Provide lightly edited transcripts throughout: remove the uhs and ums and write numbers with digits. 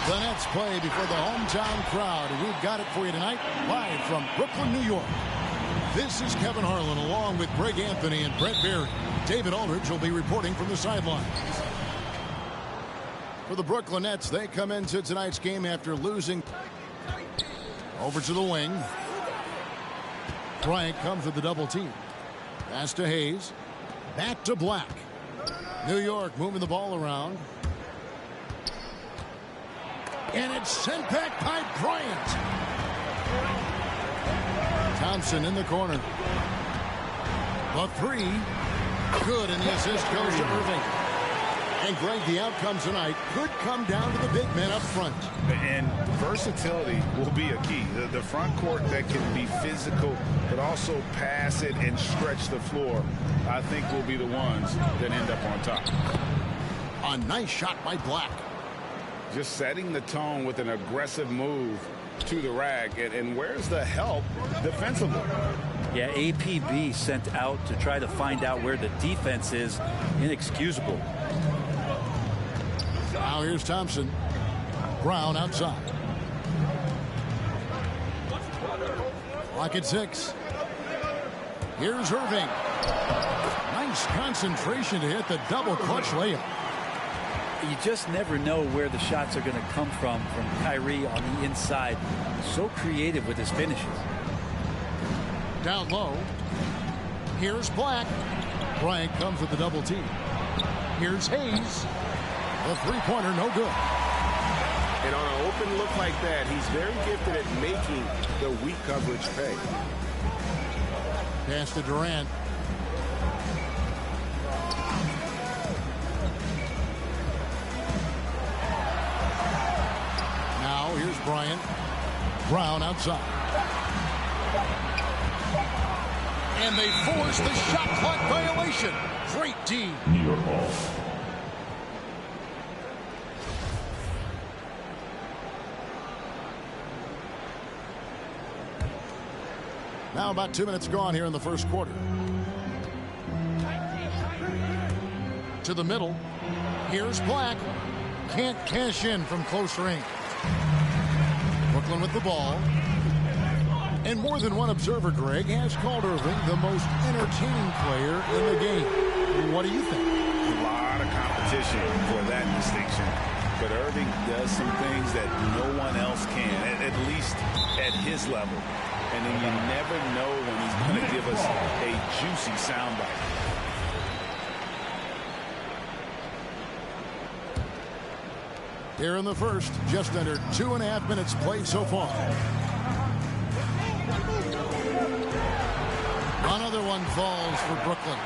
The Nets play before the hometown crowd. We've got it for you tonight, live from Brooklyn, New York. This is Kevin Harlan along with Greg Anthony and Brett Berry. David Aldridge will be reporting from the sidelines. For the Brooklyn Nets, they come into tonight's game after losing. Over to the wing. Bryant comes with the double team. Pass to Hayes. Back to Black. New York moving the ball around. And it's sent back by Bryant. Thompson in the corner. The three. Good, and the assist goes to Irving. And Greg, the outcome tonight could come down to the big men up front. And versatility will be a key. The front court that can be physical, but also pass it and stretch the floor, I think will be the ones that end up on top. A nice shot by Black. Just setting the tone with an aggressive move to the rack. And where's the help defensively? Yeah, APB sent out to try to find out where the defense is. Inexcusable. Now here's Thompson. Brown outside. Clock at 6. Here's Irving. Nice concentration to hit the double clutch layup. You just never know where the shots are going to come from Kyrie on the inside. So creative with his finishes. Down low. Here's Black. Bryant comes with the double team. Here's Hayes. The three-pointer, no good. And on an open look like that, he's very gifted at making the weak coverage pay. Pass to Durant. Now here's Bryant. Brown outside. And they force the shot clock violation. Great D. New York ball. Now about 2 minutes gone here in the first quarter. To the middle. Here's Black. Can't cash in from close range. Brooklyn with the ball. And more than one observer, Greg, has called Irving the most entertaining player in the game. What do you think? A lot of competition for that distinction. But Irving does some things that no one else can, at least at his level. And then you never know when he's going to give us a juicy soundbite. Here in the first, just under 2.5 minutes played so far. Another one falls for Brooklyn.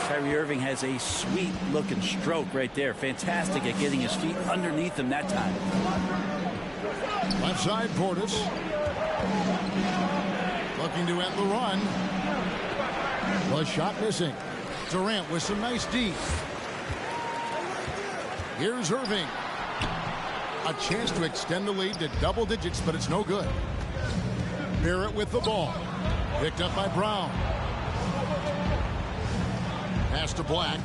Kyrie Irving has a sweet-looking stroke right there. Fantastic at getting his feet underneath him that time. Left side, Portis. Looking to end the run. The shot missing. Durant with some nice D. Here's Irving. A chance to extend the lead to double digits, but it's no good. Barrett with the ball. Picked up by Brown. Pass to Black.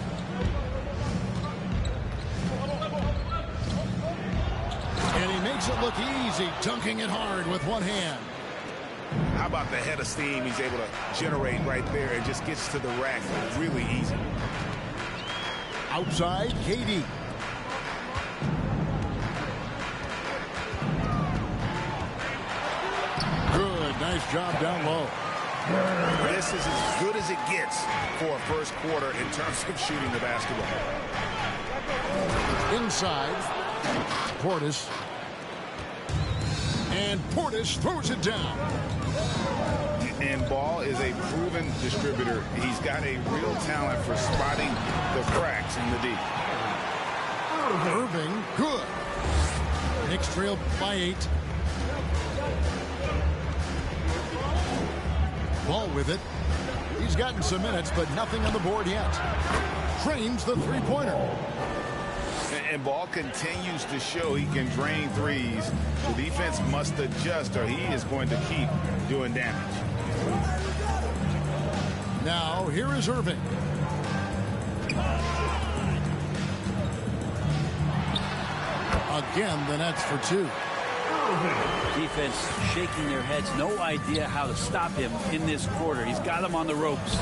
And he makes it look easy, dunking it hard with one hand. How about the head of steam he's able to generate right there and just gets to the rack really easy. Outside, KD. Good, nice job down low. This is as good as it gets for a first quarter in terms of shooting the basketball. Inside, Portis. And Portis throws it down. And Ball is a proven distributor. He's got a real talent for spotting the cracks in the D. Irving, good. Knicks trail by 8. Ball with it. He's gotten some minutes, but nothing on the board yet. Drains the three-pointer. And Ball continues to show he can drain threes. The defense must adjust or he is going to keep doing damage. Now, here is Irving. Again, the Nets for two. Defense shaking their heads. No idea how to stop him in this quarter. He's got him on the ropes.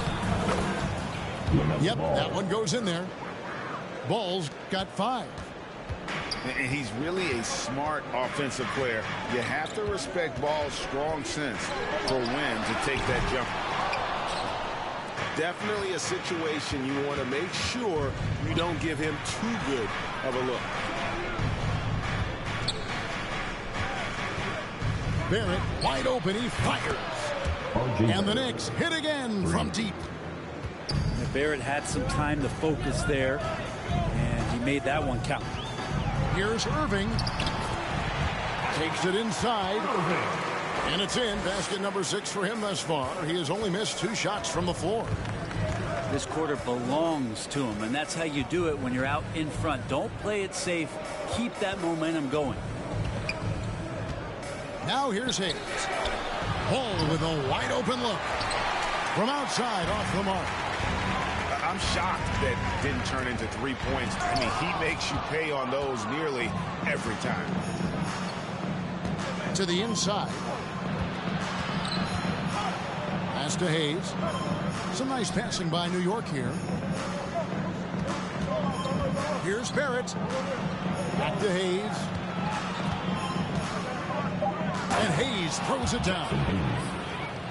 Yep, that one goes in there. Ball's got 5. And he's really a smart offensive player. You have to respect Ball's strong sense for when to take that jump. Definitely a situation you want to make sure you don't give him too good of a look. Barrett wide open, he fires. And the Knicks hit again from deep. Barrett had some time to focus there, and he made that one count. Here's Irving. Takes it inside. And it's in. Basket number 6 for him thus far. He has only missed 2 shots from the floor. This quarter belongs to him, and that's how you do it when you're out in front. Don't play it safe. Keep that momentum going. Now here's Hayes. Ball with a wide open look. From outside, off the mark. I'm shocked that didn't turn into 3 points. I mean, he makes you pay on those nearly every time. To the inside. Pass to Hayes. Some nice passing by New York here. Here's Barrett. Back to Hayes. And Hayes throws it down.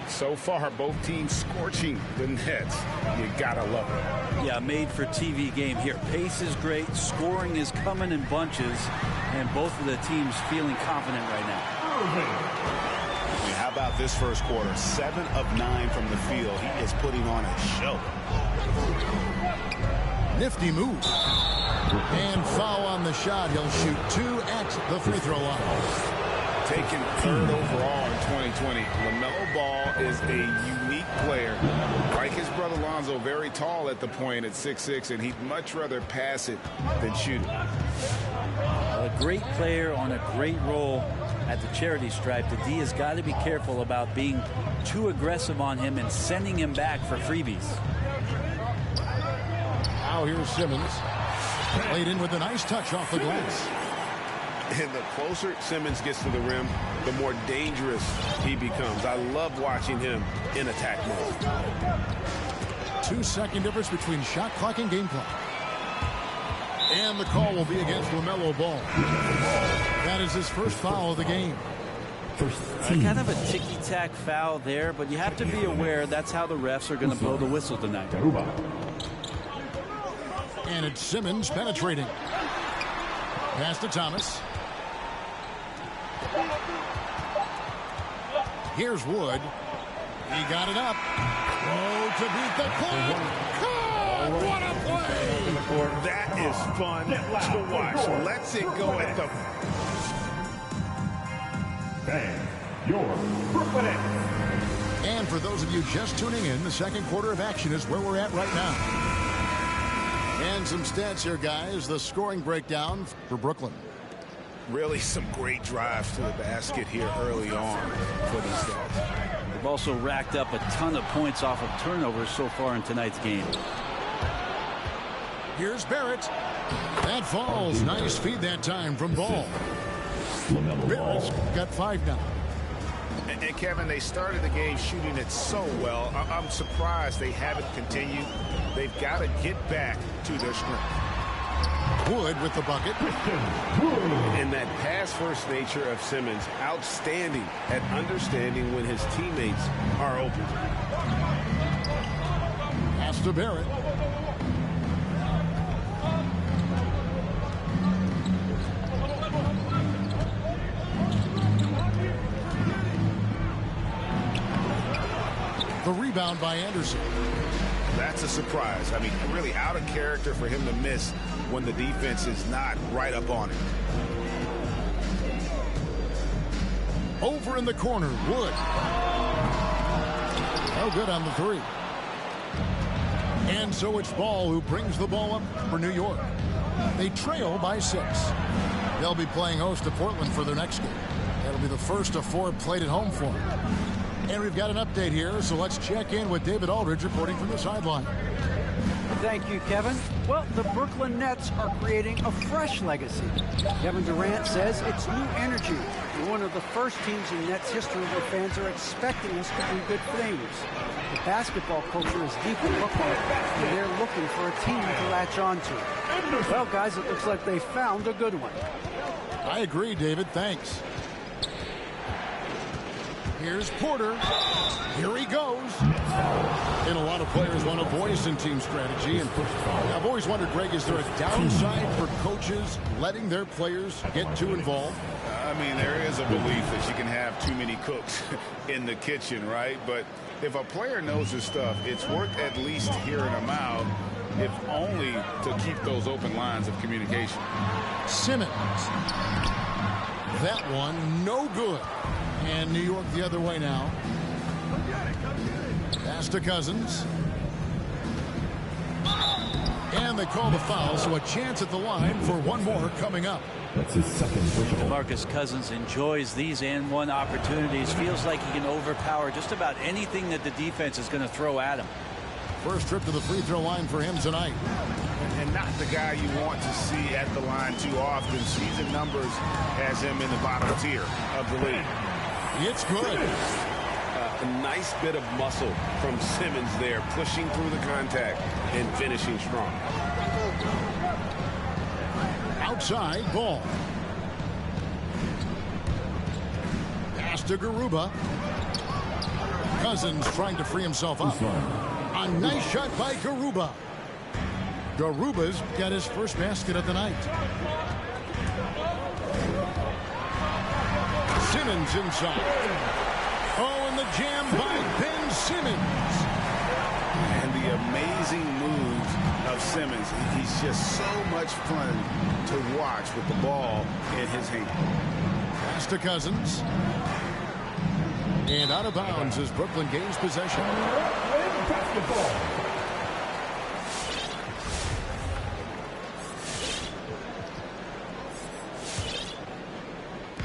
So far, both teams scorching the Nets. You gotta love it. Yeah, made for TV game here. Pace is great. Scoring is coming in bunches. And both of the teams feeling confident right now. I mean, how about this first quarter? 7 of 9 from the field. He is putting on a show. Nifty move. And foul on the shot. He'll shoot 2 at the free throw line. Taken 3rd overall in 2020. LaMelo Ball is a unique player. Like his brother Lonzo, very tall at the point at 6'6", and he'd much rather pass it than shoot it. A great player on a great role at the charity stripe. The D has got to be careful about being too aggressive on him and sending him back for freebies. Now here's Simmons. Played in with a nice touch off the glass. And the closer Simmons gets to the rim, the more dangerous he becomes. I love watching him in attack mode. 2-second difference between shot clock and game clock. And the call will be against LaMelo Ball. That is his first foul of the game. Kind of a ticky-tack foul there, but you have to be aware that's how the refs are going to blow the whistle tonight. And it's Simmons penetrating. Pass to Thomas. Here's Wood. He got it up. Oh, to beat the clock. Oh, what a play! That is fun to watch. Let's it go at the... Bang, your Brooklyn. And for those of you just tuning in, the second quarter of action is where we're at right now. And some stats here, guys. The scoring breakdown for Brooklyn. Really some great drives to the basket here early on for these guys. They've also racked up a ton of points off of turnovers so far in tonight's game. Here's Barrett. That falls. Nice feed that time from Ball. Barrett's got 5 now. And Kevin, they started the game shooting it so well. I'm surprised they haven't continued. They've got to get back to their strength. Wood with the bucket. And that pass-first nature of Simmons, outstanding at understanding when his teammates are open. Pass to Barrett. The rebound by Anderson. That's a surprise. I mean, really out of character for him to miss when the defense is not right up on him. Over in the corner, Wood. No good on the 3. And so it's Ball who brings the ball up for New York. They trail by 6. They'll be playing host to Portland for their next game. That'll be the first of 4 played at home for him. And we've got an update here, so let's check in with David Aldridge reporting from the sideline. Thank you, Kevin. Well, the Brooklyn Nets are creating a fresh legacy. Kevin Durant says it's new energy. We're one of the first teams in Nets history where fans are expecting us to do good things. The basketball culture is deep in Brooklyn, and they're looking for a team to latch on to. Well, guys, it looks like they found a good one. I agree, David. Thanks. Here's Porter. Here he goes. And a lot of players want a voice in team strategy. And I've always wondered, Greg, is there a downside for coaches letting their players get too involved? I mean, there is a belief that you can have too many cooks in the kitchen, right? But if a player knows his stuff, it's worth at least hearing them out, if only to keep those open lines of communication. Simmons. That one, no good. And New York the other way now. Pass to Cousins. And they call the foul, so a chance at the line for one more coming up. That's his second personal. Marcus Cousins enjoys these and one opportunities. Feels like he can overpower just about anything that the defense is going to throw at him. First trip to the free throw line for him tonight. And not the guy you want to see at the line too often. Season numbers has him in the bottom tier of the league. It's good. A nice bit of muscle from Simmons there, pushing through the contact and finishing strong. Outside ball. Pass to Garuba. Cousins trying to free himself up. A nice shot by Garuba. Garuba's got his first basket of the night. Simmons inside. Oh, and the jam by Ben Simmons. And the amazing moves of Simmons. He's just so much fun to watch with the ball in his hand. Pass to Cousins. And out of bounds as Brooklyn gains possession.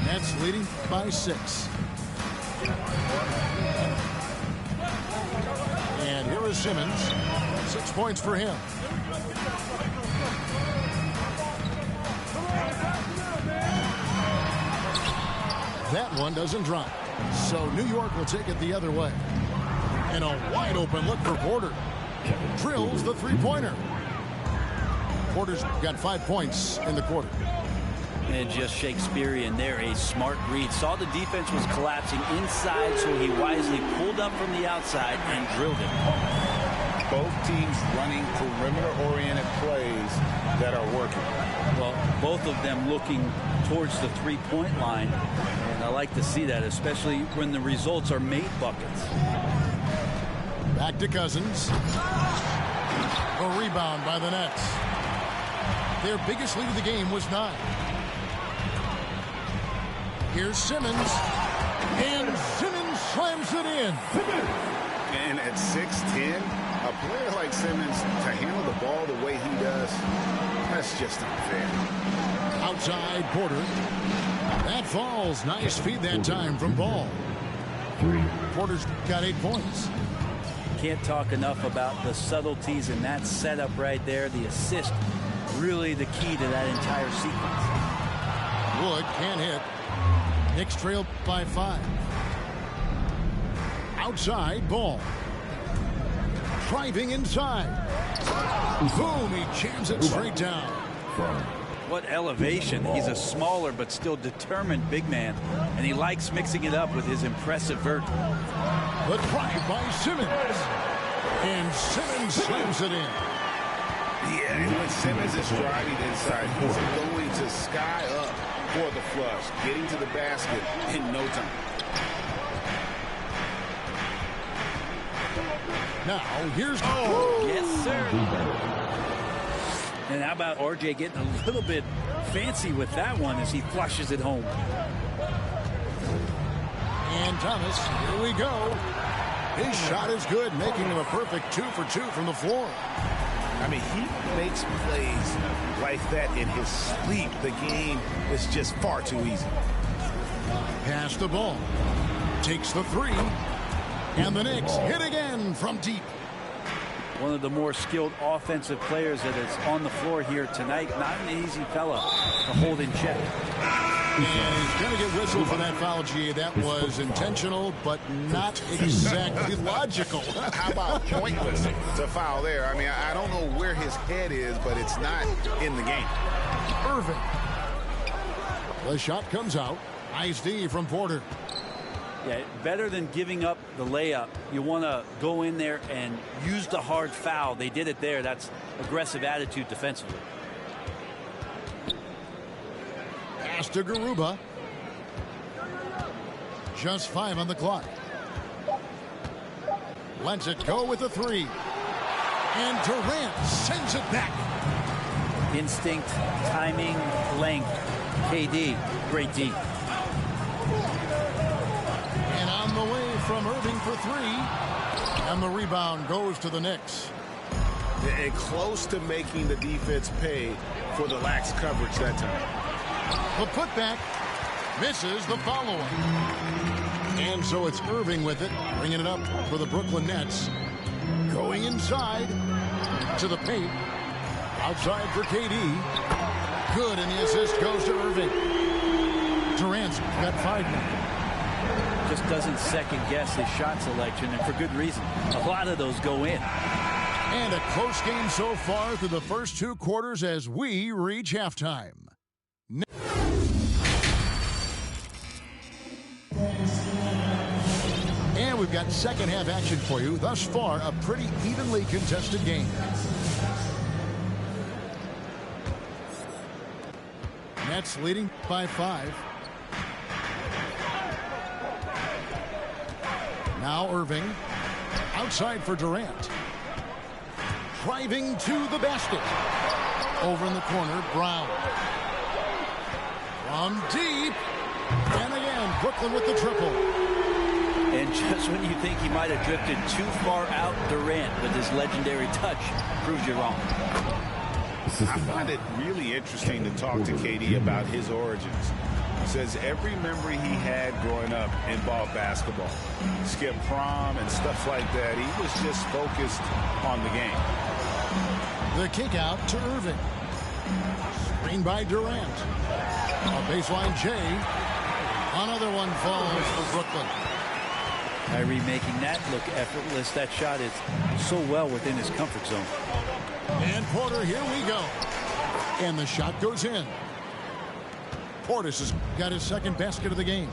Nets leading by 6. And here is Simmons. 6 points for him. That one doesn't drop. So New York will take it the other way. And a wide open look for Porter. Drills the three-pointer. Porter's got 5 points in the quarter. And just Shakespearean there, a smart read. Saw the defense was collapsing inside, so he wisely pulled up from the outside and drilled it. Both teams running perimeter-oriented plays that are working. Well, both of them looking towards the three-point line. And I like to see that, especially when the results are made buckets. Back to Cousins. A rebound by the Nets. Their biggest lead of the game was 9. Here's Simmons. And Simmons slams it in. And at 6'10", a player like Simmons, to handle the ball the way he does, that's just unfair. Outside Porter. That falls. Nice feed that time from Ball. Porter's got 8 points. Can't talk enough about the subtleties in that setup right there. The assist, really the key to that entire sequence. Wood can't hit. Knicks trail by 5. Outside Ball. Driving inside. Boom, he jams it straight down. What elevation. He's a smaller but still determined big man, and he likes mixing it up with his impressive vert. The drive by Simmons. And Simmons slams it in. Yeah, and when Simmons is driving inside, he's going to sky up for the flush, getting to the basket in no time. Now, here's... Yes, sir. And how about RJ getting a little bit fancy with that one as he flushes it home. And Thomas, here we go. His shot is good, making him a perfect 2 for 2 from the floor. I mean, he makes plays like that in his sleep. The game is just far too easy. Pass the ball. Takes the three. And the Knicks hit again from deep. One of the more skilled offensive players that is on the floor here tonight. Not an easy fella to hold in check. And he's going to get whistled for that foul, G. That was intentional, but not exactly logical. How about pointless to foul there? I mean, I don't know where his head is, but it's not in the game. Irving. The shot comes out. Nice D from Porter. Yeah, better than giving up the layup. You want to go in there and use the hard foul. They did it there. That's aggressive attitude defensively. Pass to Garuba. Just 5 on the clock. Lets it go with a three. And Durant sends it back. Instinct, timing, length. KD, great D. And on the way from Irving for three. And the rebound goes to the Knicks. And close to making the defense pay for the lax coverage that time. The putback misses the follow-up. And so it's Irving with it, bringing it up for the Brooklyn Nets. Going inside to the paint. Outside for KD. Good, and the assist goes to Irving. Durant's got 5 now. Just doesn't second-guess his shot selection, and for good reason. A lot of those go in. And a close game so far through the first 2 quarters as we reach halftime. And we've got second half action for you. Thus far, a pretty evenly contested game. Nets leading by 5. Now Irving. Outside for Durant. Driving to the basket. Over in the corner, Brown. From deep. And again, Brooklyn with the triple. And just when you think he might have drifted too far out, Durant, with his legendary touch, proves you wrong. I find it really interesting to talk to KD about his origins. He says every memory he had growing up involved basketball. Skip prom and stuff like that. He was just focused on the game. The kick out to Irving. Screen by Durant. A baseline J. Another one falls for Brooklyn. Kyrie making that look effortless. That shot is so well within his comfort zone. And Porter, here we go. And the shot goes in. Portis has got his second basket of the game.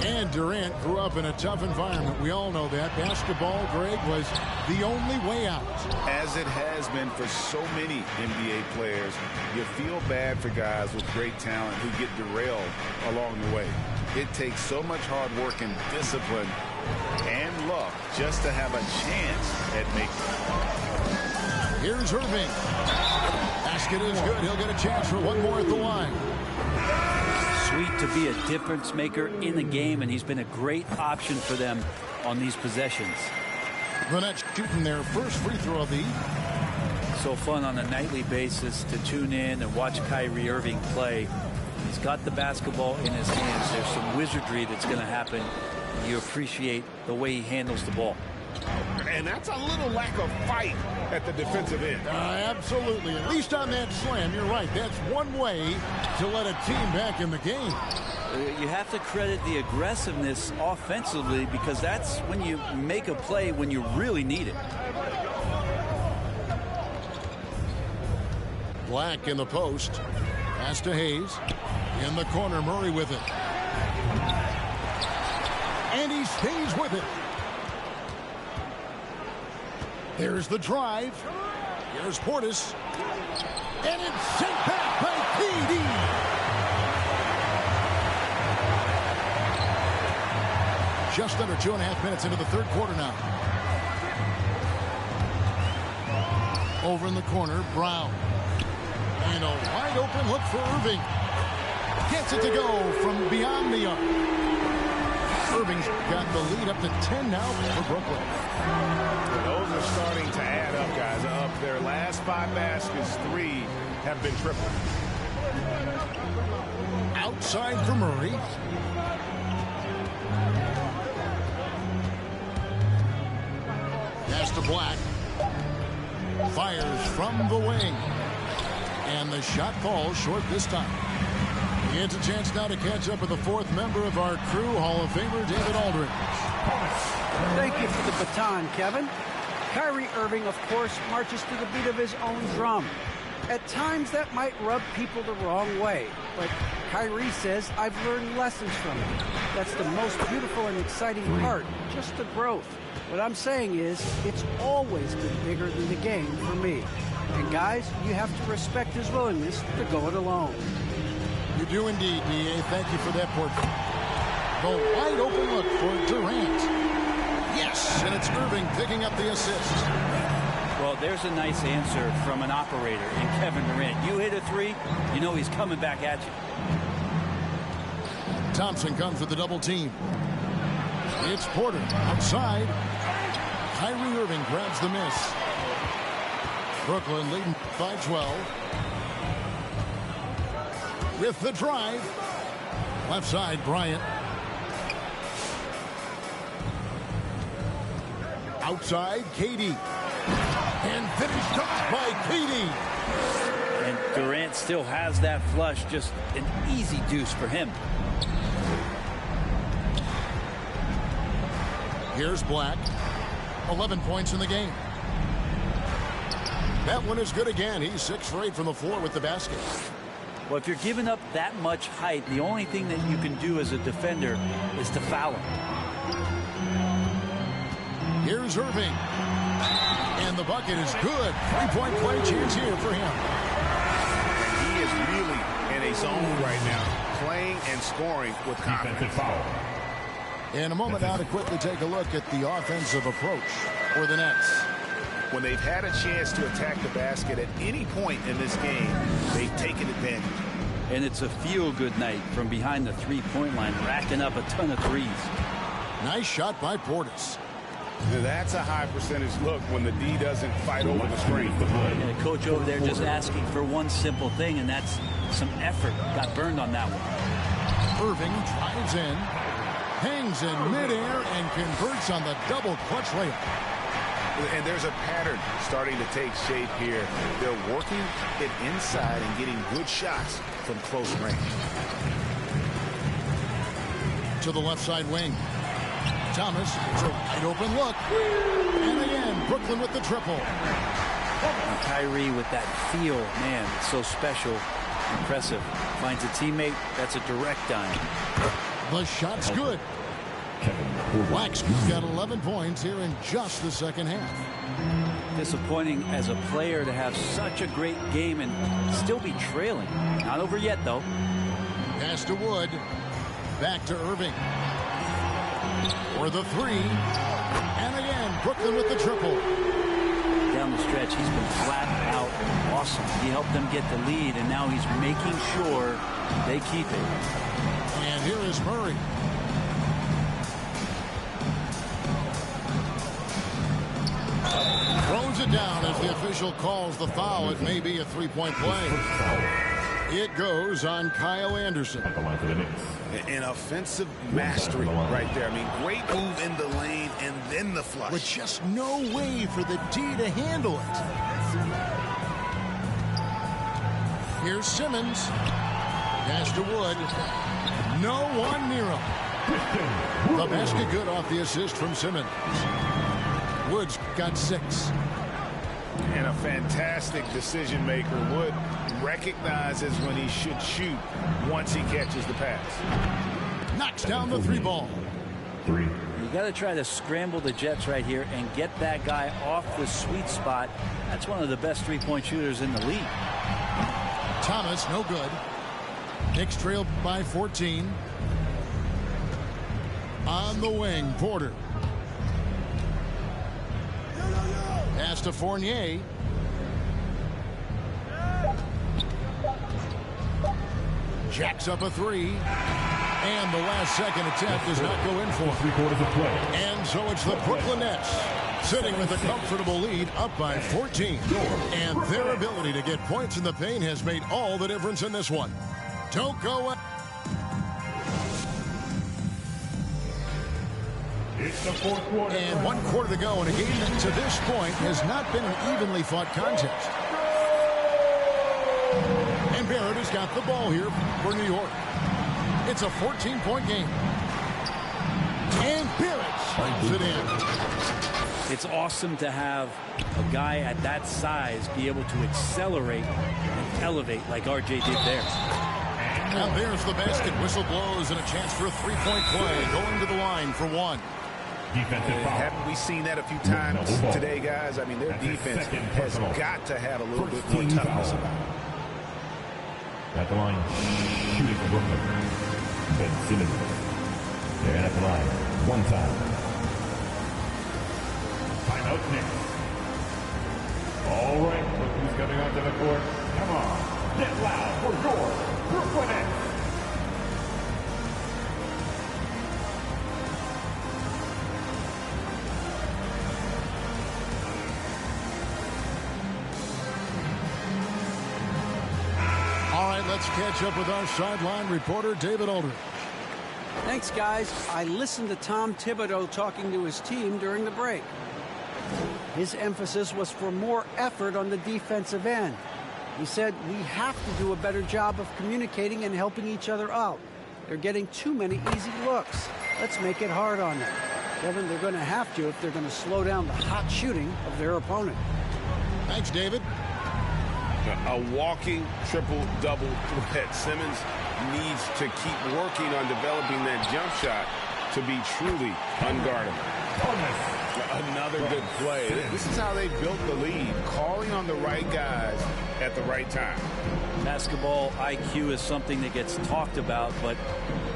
And Durant grew up in a tough environment. We all know that. Basketball, Greg, was the only way out. As it has been for so many NBA players, you feel bad for guys with great talent who get derailed along the way. It takes so much hard work and discipline and luck just to have a chance at making it. Here's Irving. Basket is good. He'll get a chance for one more at the line. Sweet to be a difference maker in the game, and he's been a great option for them on these possessions. The Nets shooting their first free throw of the evening. So fun on a nightly basis to tune in and watch Kyrie Irving play. He's got the basketball in his hands. There's some wizardry that's going to happen. You appreciate the way he handles the ball. And that's a little lack of fight at the defensive end. Absolutely. At least on that slam, you're right. That's one way to let a team back in the game. You have to credit the aggressiveness offensively, because that's when you make a play when you really need it. Black in the post. Pass to Hayes. In the corner, Murray with it. And he stays with it. There's the drive. Here's Portis. And it's sent back by KD. Just under 2.5 minutes into the third quarter now. Over in the corner, Brown. And a wide open look for Irving. Gets it to go from beyond the arc. Irving's got the lead up to 10 now for Brooklyn. Those are starting to add up, guys. Up their last 5 baskets, 3 have been triple. outside for Murray. Pass to Black. Fires from the wing. And the shot falls short this time. He gets a chance now to catch up with the fourth member of our crew, Hall of Famer David Aldridge. Thank you for the baton, Kevin. Kyrie Irving, of course, marches to the beat of his own drum. At times, that might rub people the wrong way. But Kyrie says, I've learned lessons from it. That's the most beautiful and exciting part, just the growth. What I'm saying is, it's always been bigger than the game for me. And guys, you have to respect his willingness to go it alone. You do indeed, D.A. Thank you for that portrait. The wide open look for Durant. Yes, and it's Irving picking up the assist. Well, there's a nice answer from an operator in Kevin Durant. You hit a three, you know he's coming back at you. Thompson comes with the double team. It's Porter outside. Kyrie Irving grabs the miss. Brooklyn leading by 12. With the drive. Left side, Bryant. Outside, KD. And finished off by KD. And Durant still has that flush. Just an easy deuce for him. Here's Black. 11 points in the game. That one is good again. He's 6 for 8 from the floor with the basket. Well, if you're giving up that much height, the only thing that you can do as a defender is to foul him. Here's Irving. And the bucket is good. 3-point play chance here for him. And he is really in a zone right now, playing and scoring with confidence. In a moment now to quickly take a look at the offensive approach for the Nets. When they've had a chance to attack the basket at any point in this game, they've taken advantage. And it's a feel-good night from behind the three-point line, racking up a ton of threes. Nice shot by Portis. That's a high percentage look when the D doesn't fight over the screen. And the coach over there just asking for one simple thing, and that's some effort. Got burned on that one. Irving drives in, hangs in midair, and converts on the double clutch layup. And there's a pattern starting to take shape here. They're working it inside and getting good shots from close range. To the left side wing. Thomas, it's a wide open look. And again, Brooklyn with the triple. And Kyrie with that feel, man, it's so special, impressive. Finds a teammate, that's a direct dime. The shot's good. Black's got 11 points here in just the second half. Disappointing as a player to have such a great game and still be trailing. Not over yet, though. Pass to Wood. Back to Irving. For the three. And again, Brooklyn with the triple. Down the stretch, he's been flat out awesome. He helped them get the lead, and now he's making sure they keep it. And here is Murray. Throws it down as the official calls the foul. It may be a three-point play. It goes on Kyle Anderson. An offensive mastery right there. I mean, great move in the lane and then the flush. With just no way for the D to handle it. Here's Simmons. Pass to Wood. No one near him. The basket good off the assist from Simmons. Wood's got 6. And a fantastic decision maker. Wood recognizes when he should shoot once he catches the pass. Knocks down the 3 ball. You got to try to scramble the Jets right here and get that guy off the sweet spot. That's one of the best three-point shooters in the league. Thomas, no good. Knicks trail by 14. On the wing, Porter. Pass to Fournier. Jacks up a 3. And the last second attempt does not go in for him. And so it's the Brooklyn Nets sitting with a comfortable lead up by 14. And their ability to get points in the paint has made all the difference in this one. Don't go away. It's the fourth quarter. And 1 quarter to go in a game that to this point has not been an evenly fought contest. And Barrett has got the ball here for New York. It's a 14-point game. And Barrett slams it in. It's awesome to have a guy at that size be able to accelerate and elevate like RJ did there. And there's the basket. Whistle blows and a chance for a three-point play. Going to the line for 1. Defensive foul. Haven't we seen that a few times today, guys? I mean, their defense has got to have a little bit more toughness about it. At the line, shooting for Brooklyn. Ben Simmons. They're at the line. 1 time. Timeout Knicks. All right, look who's coming onto the court. Come on, get loud for your Brooklyn Nets. All right, let's catch up with our sideline reporter, David Aldridge. Thanks, guys. I listened to Tom Thibodeau talking to his team during the break. His emphasis was for more effort on the defensive end. He said we have to do a better job of communicating and helping each other out. They're getting too many easy looks. Let's make it hard on them. Kevin, they're going to have to if they're going to slow down the hot shooting of their opponent. Thanks, David. A walking triple-double threat. Simmons needs to keep working on developing that jump shot to be truly unguardable. Another good play. This is how they built the lead, calling on the right guys at the right time. Basketball IQ is something that gets talked about, but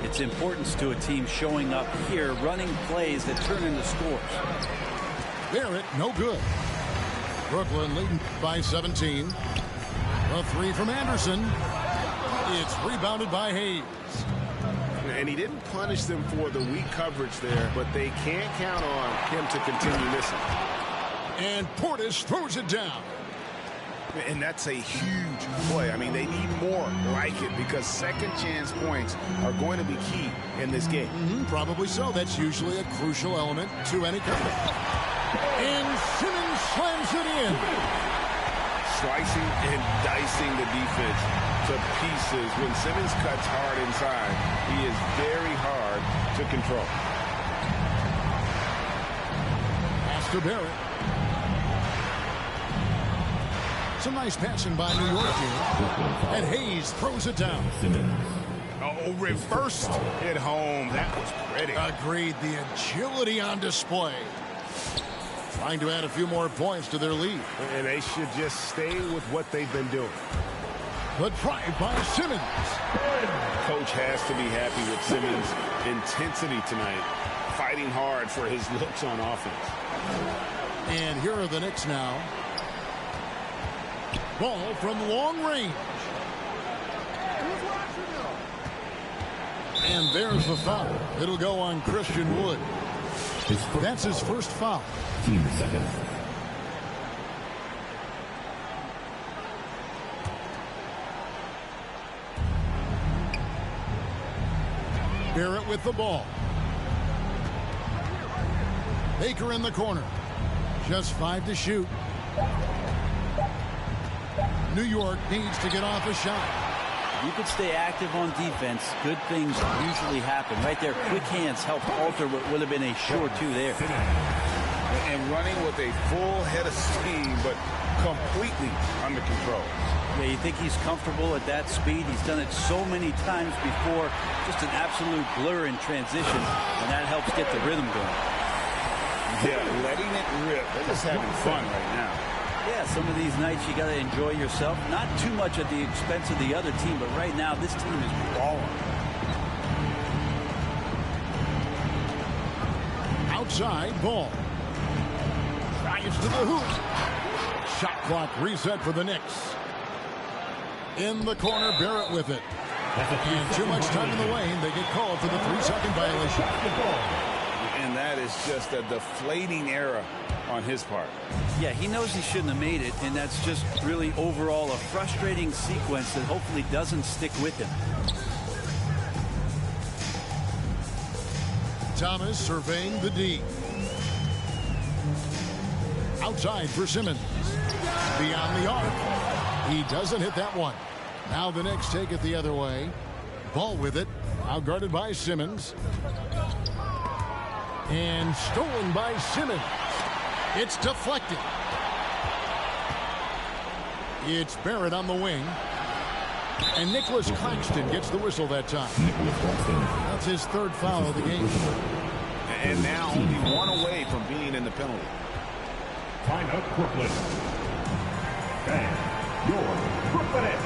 its importance to a team showing up here, running plays that turn into scores. Barrett, no good. Brooklyn leading by 17. A 3 from Anderson. It's rebounded by Hayes. And he didn't punish them for the weak coverage there, but they can't count on him to continue missing. And Portis throws it down. And that's a huge play. I mean, they need more like it because second chance points are going to be key in this game. Probably so. That's usually a crucial element to any comeback. And Simmons slams it in. Slicing and dicing the defense to pieces. When Simmons cuts hard inside, he is very hard to control. Pass to Barrett. Some nice passing by New York here. And Hayes throws it down. Oh, reversed at home. That was pretty. Agreed. The agility on display. Trying to add a few more points to their lead. And they should just stay with what they've been doing. But tried by Simmons. Coach has to be happy with Simmons' intensity tonight, fighting hard for his looks on offense. And here are the Knicks now. Ball from long range. And there's the foul. It'll go on Christian Wood. That's his first foul. Team second. Barrett with the ball. Baker in the corner. Just 5 to shoot. New York needs to get off a shot. You could stay active on defense. Good things usually happen. Right there, quick hands help alter what would have been a sure 2 there. And running with a full head of steam, but completely under control. Yeah, you think he's comfortable at that speed. He's done it so many times before. Just an absolute blur in transition, and that helps get the rhythm going. Yeah, letting it rip. They're just having fun right now. Yeah, some of these nights you got to enjoy yourself. Not too much at the expense of the other team, but right now this team is balling. Outside ball. Drives to the hoop. Shot clock reset for the Knicks. In the corner, Barrett with it. And too much time in the lane. They get called for the 3-second violation. And that is just a deflating error on his part. Yeah, he knows he shouldn't have made it, and that's just really overall a frustrating sequence that hopefully doesn't stick with him. Thomas surveying the D. Outside for Simmons. Beyond the arc. He doesn't hit that one. Now the Knicks take it the other way. Ball with it. Out guarded by Simmons. And stolen by Simmons. It's deflected. It's Barrett on the wing. And Nicholas Claxton gets the whistle that time. That's his third foul of the game. And now only one away from being in the penalty. Timeout, Brooklyn. And your Brooklyn Nets.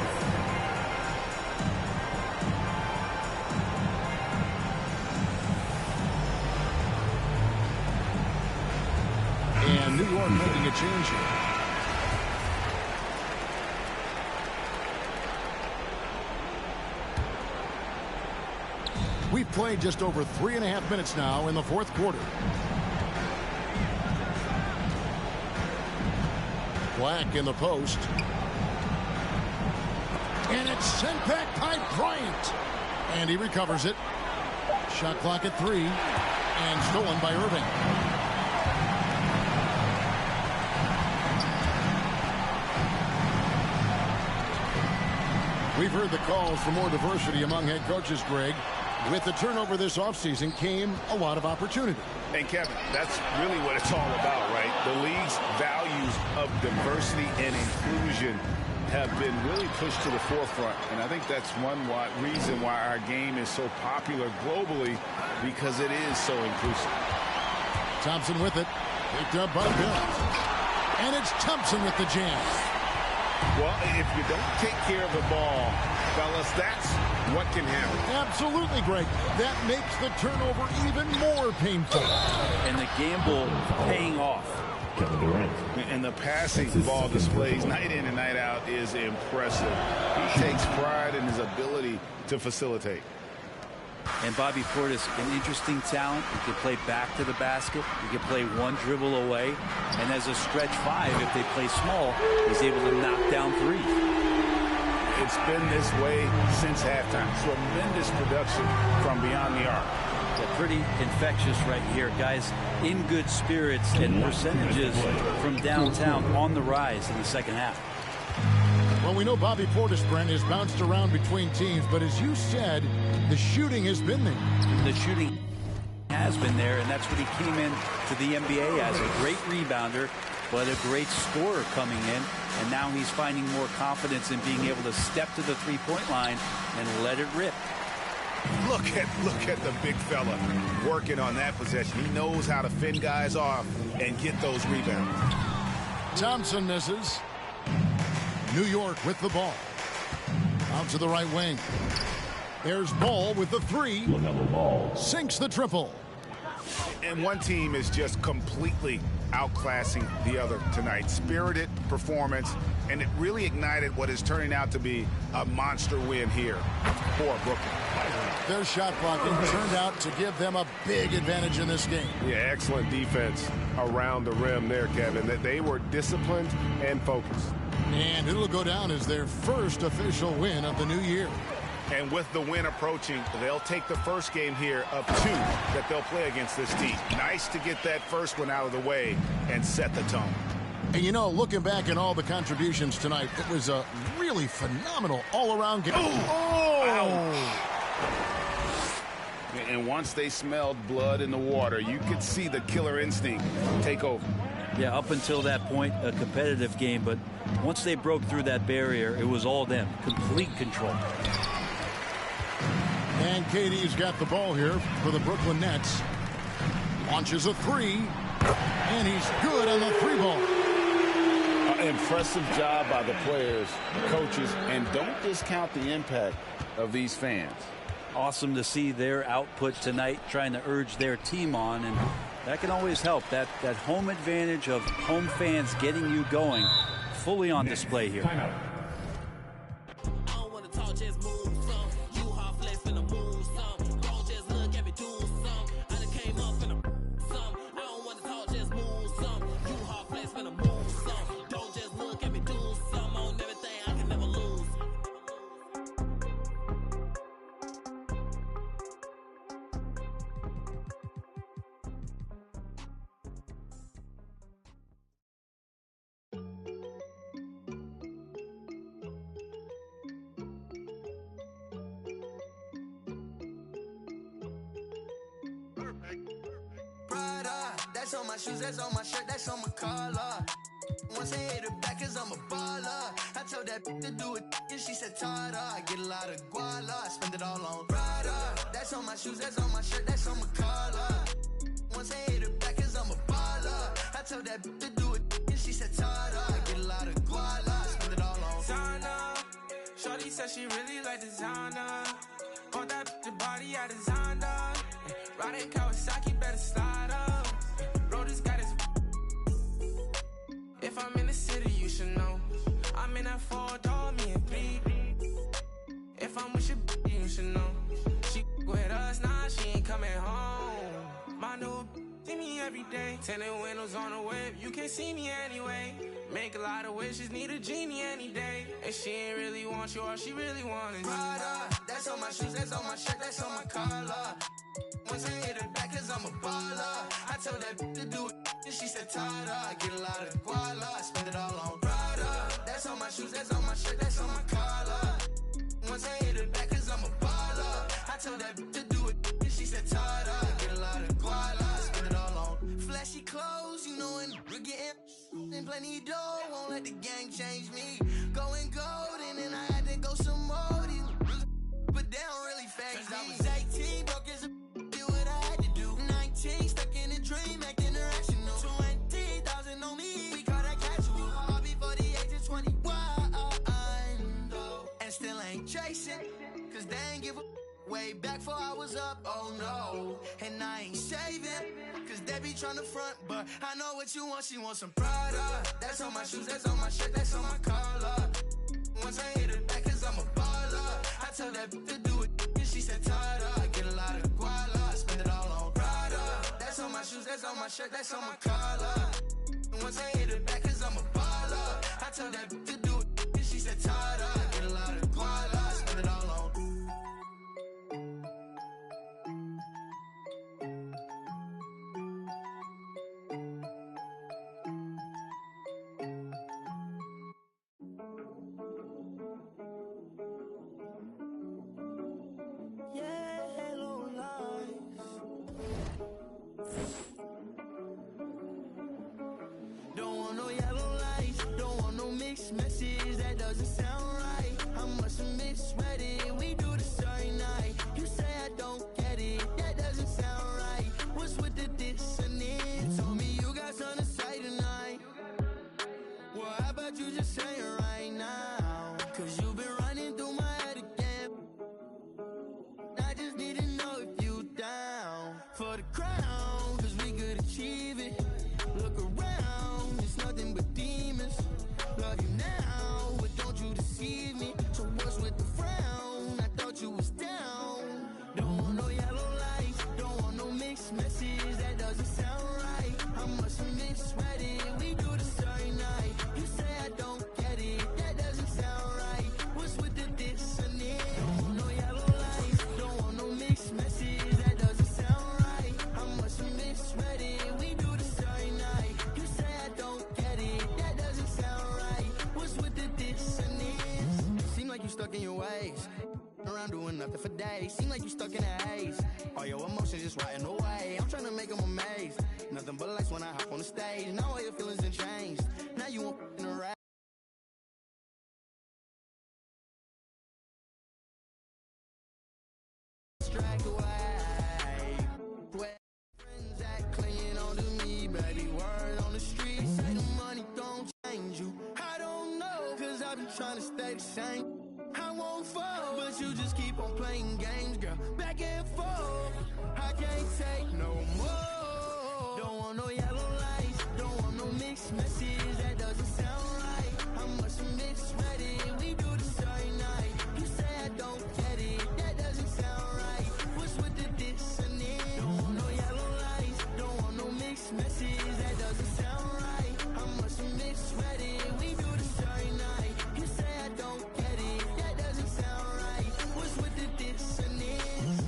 And New York making a change here. We've played just over 3.5 minutes now in the fourth quarter. Black in the post. And it's sent back by Bryant. And he recovers it. Shot clock at 3. And stolen by Irving. We've heard the calls for more diversity among head coaches, Greg. With the turnover this offseason came a lot of opportunity. And Kevin, that's really what it's all about, right? The league's values of diversity and inclusion have been really pushed to the forefront. And I think that's one reason why our game is so popular globally, because it is so inclusive. Thompson with it. Picked up by Bill. And it's Thompson with the jam. Well, if you don't take care of the ball, fellas, that's what can happen. Absolutely, Greg. That makes the turnover even more painful. And the gamble paying off. Kevin Durant. And the passing ball displays night in and night out is impressive. He takes pride in his ability to facilitate. And Bobby Portis, an interesting talent. He can play back to the basket. He can play one dribble away. And as a stretch 5, if they play small, he's able to knock down 3. It's been this way since halftime. Tremendous production from beyond the arc. Yeah, pretty infectious right here. Guys in good spirits and percentages from downtown on the rise in the second half. Well, we know Bobby Portis, Brent, has bounced around between teams, but as you said, the shooting has been there. The shooting has been there, and that's what he came in to the NBA as, a great rebounder, but a great scorer coming in. And now he's finding more confidence in being able to step to the three-point line and let it rip. Look at the big fella working on that possession. He knows how to fend guys off and get those rebounds. Thompson misses. New York with the ball. Out to the right wing. There's Ball with the 3. Sinks the triple. And one team is just completely outclassing the other tonight. Spirited performance, and it really ignited what is turning out to be a monster win here for Brooklyn. Their shot blocking turned out to give them a big advantage in this game. Yeah, excellent defense around the rim there, Kevin. That they were disciplined and focused. And it'll go down as their first official win of the new year. And with the win approaching, they'll take the first game here of 2 that they'll play against this team. Nice to get that first one out of the way and set the tone. And you know, looking back at all the contributions tonight, it was a really phenomenal all-around game. And once they smelled blood in the water, you could see the killer instinct take over. Yeah, up until that point, a competitive game, but once they broke through that barrier, it was all them. Complete control. And KD's got the ball here for the Brooklyn Nets. Launches a 3, and he's good on the 3-ball. Impressive job by the players, coaches, and don't discount the impact of these fans. Awesome to see their output tonight, trying to urge their team on, and that can always help. That home advantage of home fans getting you going, fully on display here. That's on my shoes, that's on my shirt, that's on my collar. Once I hit her back, cause I'm a baller. I told that to do it, and she said, Tada. I get a lot of guala, I spend it all on Prada. That's on my shoes, that's on my shirt, that's on my collar. Once I hit her back, cause I'm a baller. I told that to do it, and she said, Tada. I get a lot of guala, I spend it all on Zana. Shorty said she really like designer. Want that the body I designed her. Riding Kawasaki, better slide up. Rollers got his. If I'm in the city, you should know. I'm in that 4-door, me and 3. If I'm with your you should know. She with us, nah, she ain't coming home. My new see me every day. Tinted windows on the whip, you can't see me anyway. Make a lot of wishes, need a genie any day. And she ain't really want you, all she really want is Prada. That's on my shoes, that's on my shirt, that's on my collar. Once I hit her back, cause I'm a baller. I told that to do it, and she said, Tada. I get a lot of guala, I spend it all on Prada. That's on my shoes, that's on my shirt, that's on my collar. Once I hit her back, cause I'm a baller. I told that to do it, and she said, Tada. I get a lot of guala, I spend it all on flashy clothes, you know, and we're getting and plenty dough. Won't let the gang change me. Going gold, and then I had to go some more. These but they don't really phase me. I was 18, broke as a do what I had to do. 19, stuck in a dream, acting irrational. 20,000 on me, we call that casual. All before the age of 21, and still ain't chasing, cause they ain't give a way back before I was up, oh no. And I ain't saving, cause they be tryna front, but I know what you want, she wants some Prada. That's on my shoes, that's on my shirt, that's on my collar. Once I hit her back, cause I'm a baller. I told that to do it, and she said, Tada. I get a lot of guala, I spend it all on Prada. That's on my shoes, that's on my shirt, that's on my collar. Once I hit her back, cause I'm a baller. I told that to do it, and she said, Tada. I get a lot of guala, I spend it all on yellow lights. Don't want no yellow lights, don't want no mixed messages, that doesn't sound right. I must have misread it, we do this every night. You say I don't get it, that doesn't sound right. What's with the dissonance? Told me you got something to say tonight. Well, how about you just say it right now? Cause you've been running through my head again. I just need to know if you down for the crown, cause we could achieve it. Look around, it's nothing but demons. Love you now, but don't you deceive me. So what's with the frown? I thought you was down. Don't want no yellow lights, don't want no mixed messages, that doesn't sound right. I must have misread it, we do this every night. You say I don't get it, that doesn't sound right. What's with the dissonance? Don't want no yellow lights, don't want no mixed messages, that doesn't sound right. I must have misread it, we do this every night. You say I don't get it, that doesn't sound right. What's with the dissonance? Seem like you stuck in your ways, around doing nothing for days. Seem like you stuck in a haze, all your emotions just riding away. I'm trying to make them amazed, nothing but lights when I hop on the stage. Now all your feelings have changed, now you want in a rap. Strike away, where friends act clinging on to me, baby. Word on the street, say the money don't change you. I don't know, cause I've been trying to stay the same. I won't fall, but you just keep on playing games, girl. Back and forth, I can't take no more. Don't want no yellow lights, don't want no mixed messages, that doesn't sound right. I must have misread it, we do this every night. You say I don't get it, that doesn't sound right. What's with the dissonance? Don't want no yellow lights, don't want no mixed messages, that doesn't sound right. I must have misread it, we do this every night. You say I don't get it, that doesn't sound right. What's with the dissonance?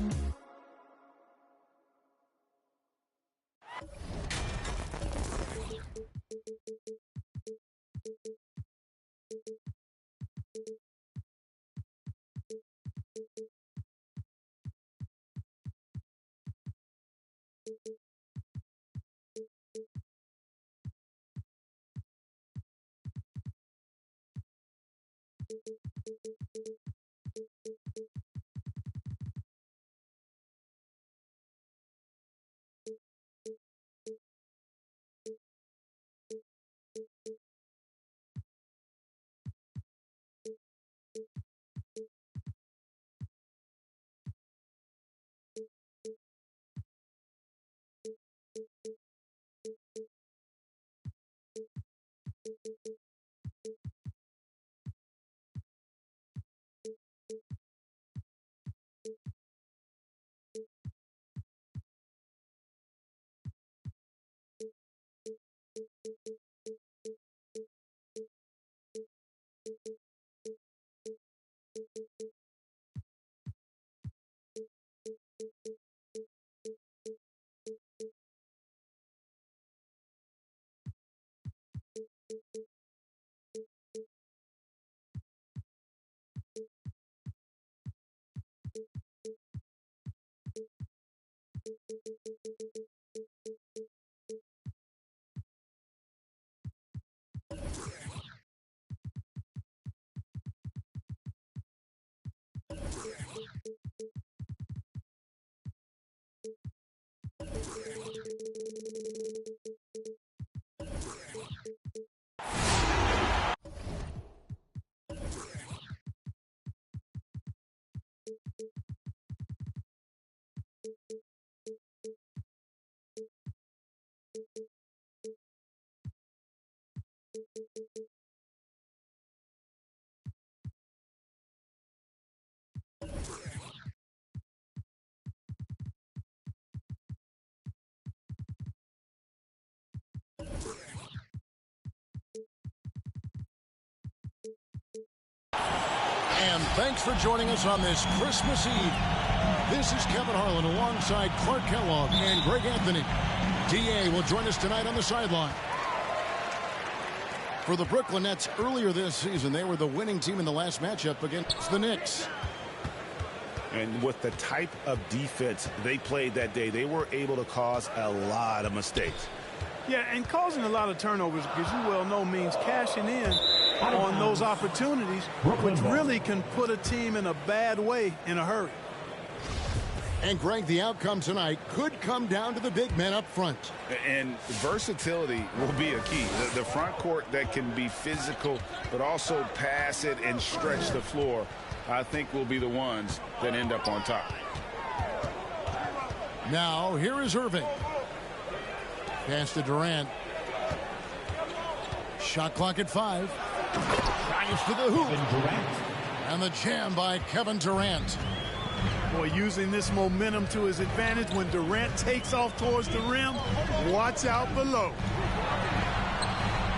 And thanks for joining us on this Christmas Eve. This is Kevin Harlan alongside Clark Kellogg and Greg Anthony. D.A. will join us tonight on the sideline. For the Brooklyn Nets, earlier this season, they were the winning team in the last matchup against the Knicks. And with the type of defense they played that day, they were able to cause a lot of mistakes. Yeah, and causing a lot of turnovers, because you well know, means cashing in on those opportunities, which really can put a team in a bad way in a hurry. And, Greg, the outcome tonight could come down to the big men up front. And versatility will be a key. The front court that can be physical, but also pass it and stretch the floor, I think will be the ones that end up on top. Now, here is Irving. Pass to Durant. Shot clock at 5. Drives to the hoop. And the jam by Kevin Durant. Boy, using this momentum to his advantage when Durant takes off towards the rim. Watch out below.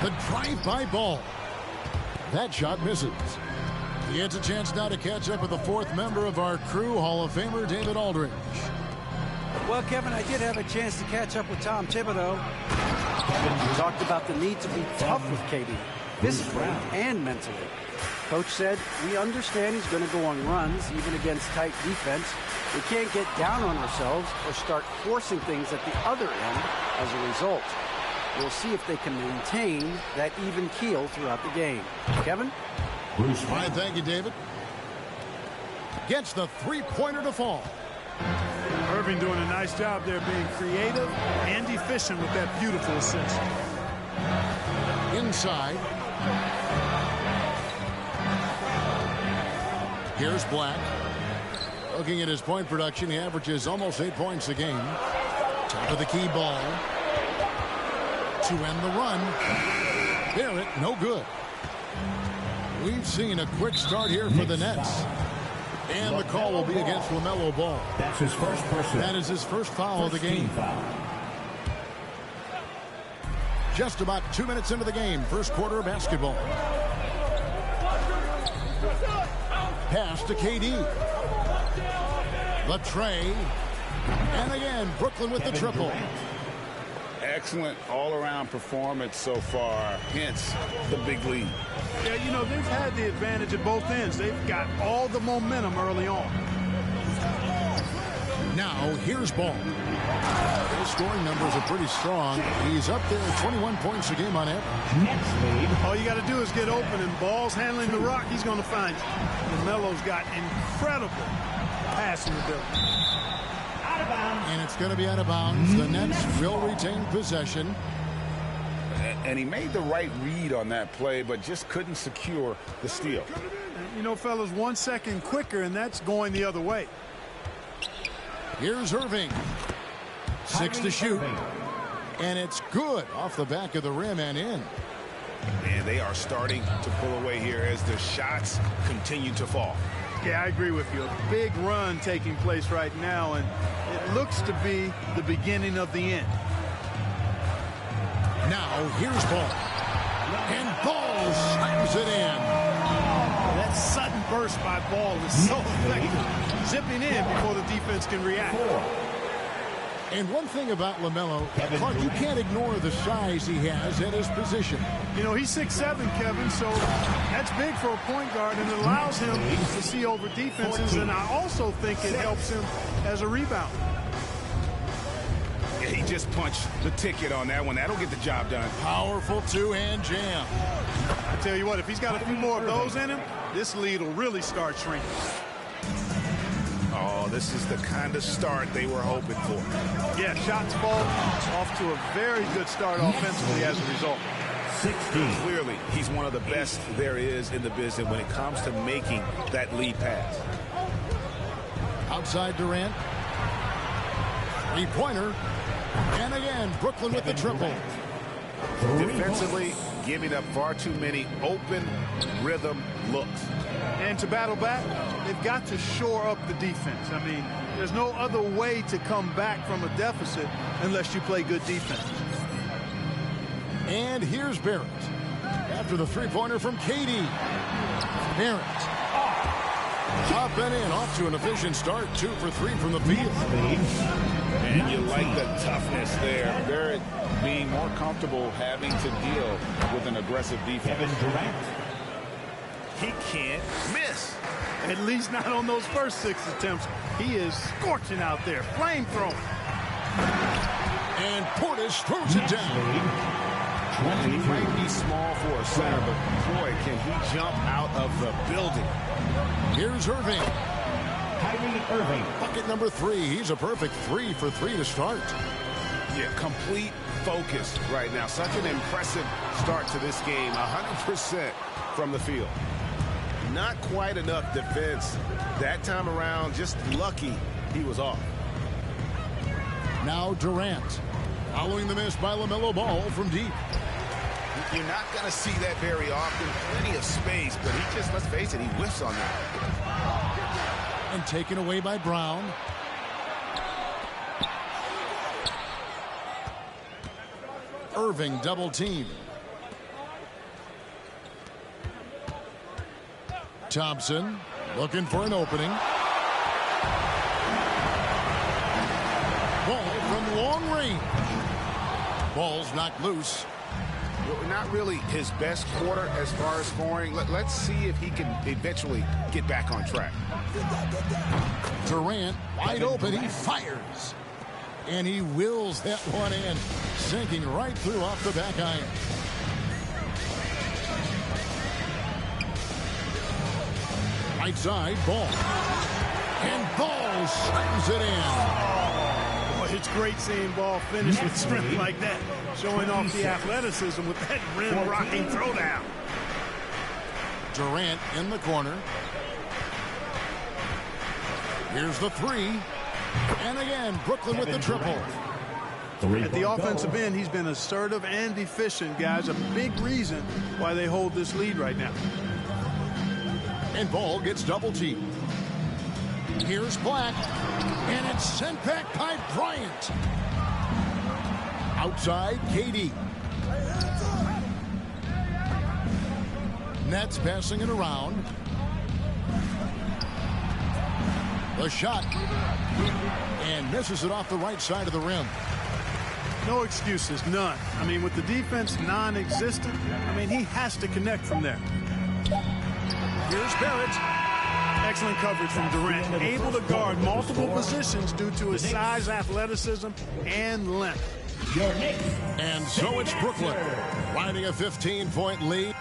The drive-by ball. That shot misses. He gets a chance now to catch up with the fourth member of our crew, Hall of Famer David Aldridge. Well, Kevin, I did have a chance to catch up with Tom Thibodeau. He talked about the need to be tough with KD, physically and mentally. Coach said, we understand he's going to go on runs, even against tight defense. We can't get down on ourselves or start forcing things at the other end as a result. We'll see if they can maintain that even keel throughout the game. Kevin? Bruce, fine, thank you, David. Gets the three-pointer to fall. Irving doing a nice job there, being creative and efficient with that beautiful assist. Inside. Here's Black. Looking at his point production, he averages almost 8 points a game. Top of the key ball. To end the run. Barrett, no good. We've seen a quick start here for the Nets. And the call will be against LaMelo Ball. That's his first person. That is his first foul of the game. Just about 2 minutes into the game. First quarter of basketball. Pass to KD. The tray. And again, Brooklyn with the triple. Excellent all-around performance so far, hence the big lead. Yeah, you know, they've had the advantage at both ends. They've got all the momentum early on. Now, here's Ball. scoring numbers are pretty strong. He's up there at 21 points a game on average. All you got to do is get open, and Ball's handling the rock. He's going to find you. LaMelo's got incredible passing ability. And it's going to be out of bounds. The Nets will retain possession. And he made the right read on that play, but just couldn't secure the steal. You know, fellas, 1 second quicker, and that's going the other way. Here's Irving. 6 to shoot. And it's good off the back of the rim and in. And they are starting to pull away here as the shots continue to fall. Yeah, I agree with you. A big run taking place right now, and it looks to be the beginning of the end. Now, here's Ball. And Ball slams it in. That sudden burst by Ball is so effective. Zipping in before the defense can react. And one thing about LaMelo, Clark, you can't ignore the size he has at his position. You know, he's 6'7", Kevin, so that's big for a point guard, and it allows him to see over defenses, and I also think it helps him as a rebounder. Yeah, he just punched the ticket on that one. That'll get the job done. Powerful two-hand jam. I tell you what, if he's got a few more of those in him, this lead will really start shrinking. Oh, this is the kind of start they were hoping for. Yeah, shots fall off to a very good start offensively as a result. 16. Clearly, he's one of the best there is in the business when it comes to making that lead pass. Outside Durant. Three-pointer. And again, Brooklyn with the triple. Defensively, giving up far too many open rhythm looks. And to battle back, they've got to shore up the defense. I mean, there's no other way to come back from a deficit unless you play good defense. And here's Barrett. After the three-pointer from KD. Barrett. Up and in, off to an efficient start. 2 for 3 from the field. And you like the toughness there. Barrett being more comfortable having to deal with an aggressive defense. He can't miss. At least not on those first 6 attempts. He is scorching out there. Flamethrower. And Portis throws it down. He might be small for a center, but boy, can he jump out of the building. Here's Irving. Bucket number 3. He's a perfect 3 for 3 to start. Yeah, complete focus right now. Such an impressive start to this game. 100% from the field. Not quite enough defense that time around. Just lucky he was off. Now Durant. Following the miss by LaMelo Ball from deep. You're not going to see that very often. Plenty of space, but he just, let's face it, he whiffs on that. And taken away by Brown. Irving double team. Thompson looking for an opening. Ball from long range. Ball's knocked loose. Not really his best quarter as far as scoring. Let's see if he can eventually get back on track. Durant wide open. He fires. And he wills that one in. Sinking right through off the back iron. Right side, Ball. And Ball slams it in. Boy, it's great seeing Ball finish with strength like that. Showing off the athleticism with that rim-rocking throwdown. Durant in the corner. Here's the 3. And again, Brooklyn with the triple. At the offensive end, he's been assertive and efficient, guys. A big reason why they hold this lead right now. And Ball gets double teamed. Here's Black. And it's sent back by Bryant. Outside, KD. Nets passing it around. The shot. And misses it off the right side of the rim. No excuses, none. I mean, with the defense non-existent, I mean, he has to connect from there. Here's Barrett. Excellent coverage from Durant. Able to guard multiple positions due to his size, athleticism, and length. And so it's Brooklyn riding a 15-point lead.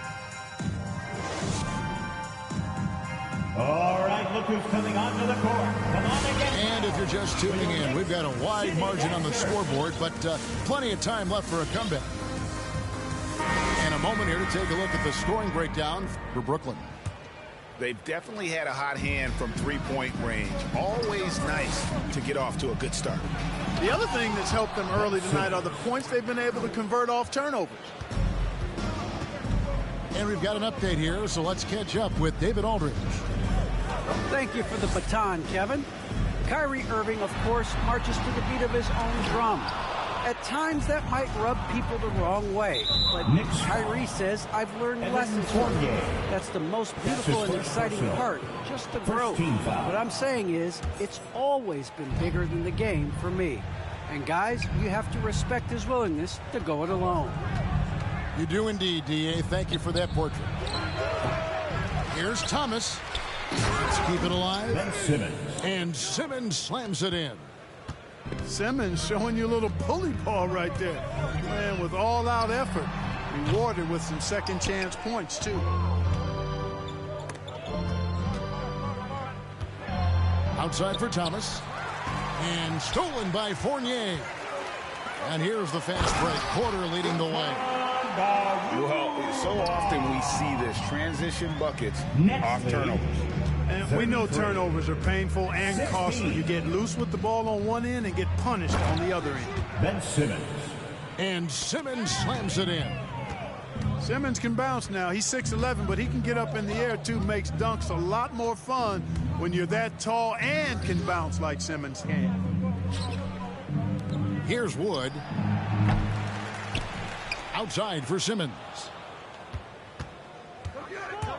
All right, look who's coming onto the court. Come on again. And if you're just tuning in, we've got a wide margin on the scoreboard, but plenty of time left for a comeback. And a moment here to take a look at the scoring breakdown for Brooklyn. They've definitely had a hot hand from three-point range. Always nice to get off to a good start. The other thing that's helped them early tonight are the points they've been able to convert off turnovers. And we've got an update here, so let's catch up with David Aldridge. Thank you for the baton, Kevin. Kyrie Irving, of course, marches to the beat of his own drum. At times, that might rub people the wrong way. But Kyrie says, I've learned lessons from it. That's the most beautiful and exciting part, just the growth. What I'm saying is, it's always been bigger than the game for me. And guys, you have to respect his willingness to go it alone. You do indeed, D.A. Thank you for that portrait. Here's Thomas. Let's keep it alive. And Simmons slams it in. Simmons showing you a little bully ball right there. Man, with all-out effort, rewarded with some second-chance points, too. Outside for Thomas. And stolen by Fournier. And here's the fast break. Porter leading the way. Well, so often we see this transition buckets off turnovers. And we know turnovers are painful and costly. You get loose with the ball on one end and get punished on the other end. Ben Simmons. And Simmons slams it in. Simmons can bounce now. He's 6'11", but he can get up in the air, too. Makes dunks a lot more fun when you're that tall and can bounce like Simmons can. Here's Wood. Outside for Simmons.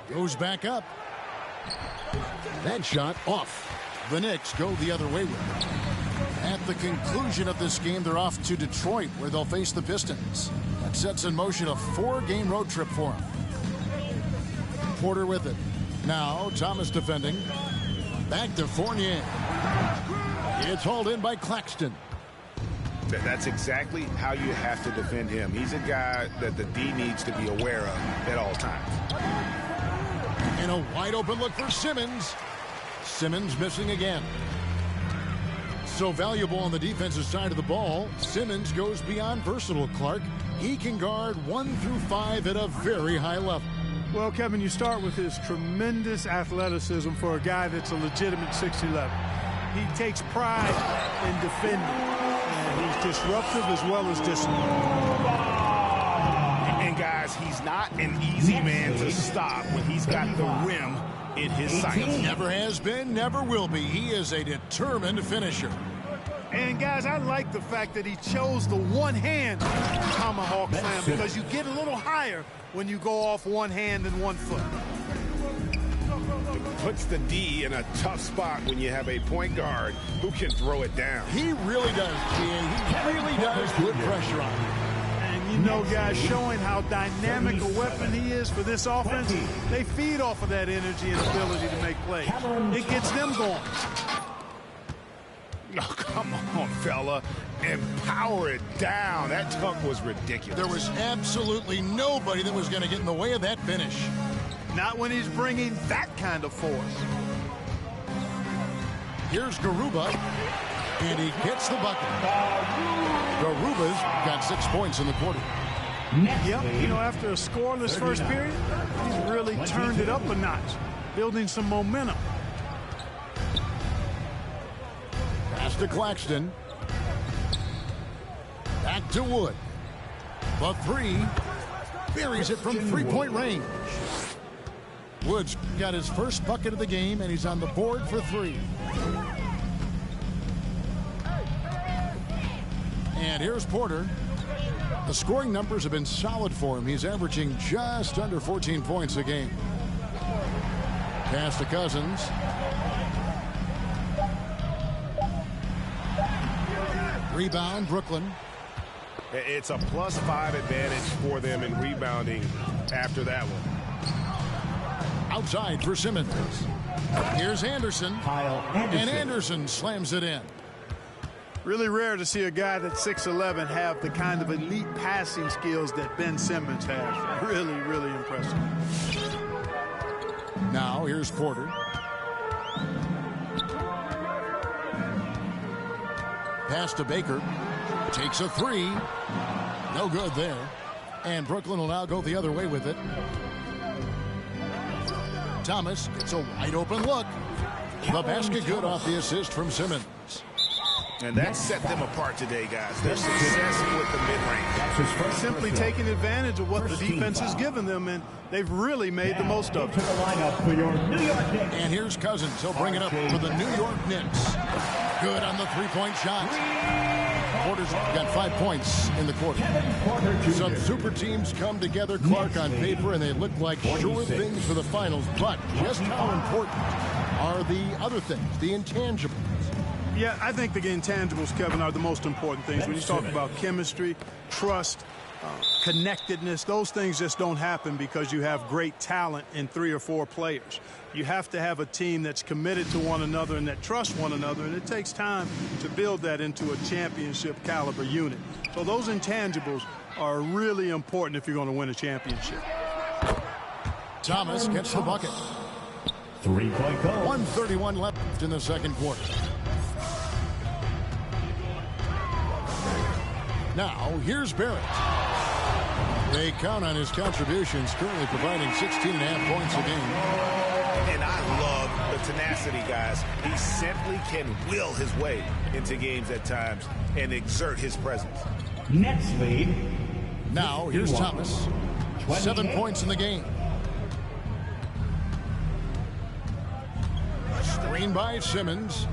Goes back up. That shot off. The Knicks go the other way with it. At the conclusion of this game, they're off to Detroit, where they'll face the Pistons. That sets in motion a 4-game road trip for them. Porter with it. Now Thomas defending. Back to Fournier. It's hauled in by Claxton. That's exactly how you have to defend him. He's a guy that the D needs to be aware of at all times. And a wide open look for Simmons. Simmons missing again. So valuable on the defensive side of the ball. Simmons goes beyond versatile, Clark. He can guard 1 through 5 at a very high level. Well, Kevin, you start with his tremendous athleticism for a guy that's a legitimate 6'11". He takes pride in defending, and he's disruptive as well as disciplined. And guys, he's not an easy man to stop when he's got the rim in his sights. Never has been, never will be. He is a determined finisher. And guys, I like the fact that he chose the one-hand tomahawk slam, because you get a little higher when you go off one hand and 1 foot. It puts the D in a tough spot when you have a point guard who can throw it down. He really does, G.A. He really does put pressure on him. And you know, guys, showing how dynamic a weapon he is for this offense, they feed off of that energy and ability to make plays. It gets them going. Oh, come on, fella. And power it down. That dunk was ridiculous. There was absolutely nobody that was going to get in the way of that finish. Not when he's bringing that kind of force. Here's Garuba, and he gets the bucket. Garuba's got 6 points in the quarter. Yep, you know, after a scoreless first period, he's really turned it up a notch, building some momentum. Pass to Claxton. Back to Wood. The 3. Buries it from 3-point range. Wood's got his first bucket of the game, and he's on the board for 3. And here's Porter. The scoring numbers have been solid for him. He's averaging just under 14 points a game. Pass to Cousins. Rebound, Brooklyn. It's a +5 advantage for them in rebounding after that one. Outside for Simmons. Here's Anderson. And Anderson slams it in. Really rare to see a guy that's 6'11" have the kind of elite passing skills that Ben Simmons has. Really, really impressive. Now here's Porter. Pass to Baker. Takes a three. No good there. And Brooklyn will now go the other way with it. Thomas gets a wide open look. The basket good off the assist from Simmons. And that set them apart today, guys. Their success with the mid-range. Simply taking advantage of what the defense has given them, and they've really made the most of it. And here's Cousins. He'll bring it up for the New York Knicks. Good on the three-point shot. Porter's got 5 points in the quarter. Some super teams come together, Clark, on paper, and they look like sure things for the finals. But just how important are the other things, the intangibles? Yeah, I think the intangibles, Kevin, are the most important things. When you talk about chemistry, trust, connectedness, those things just don't happen because you have great talent in 3 or 4 players. You have to have a team that's committed to one another and that trusts one another, and it takes time to build that into a championship caliber unit. So those intangibles are really important if you're going to win a championship. Thomas gets the bucket. 3-point goal. 1:31 left in the second quarter. Now, here's Barrett. They count on his contributions, currently providing 16.5 points a game. And I love the tenacity, guys. He simply can will his way into games at times and exert his presence. Nets lead. Now, here's Thomas. 7 points in the game. Screen by Simmons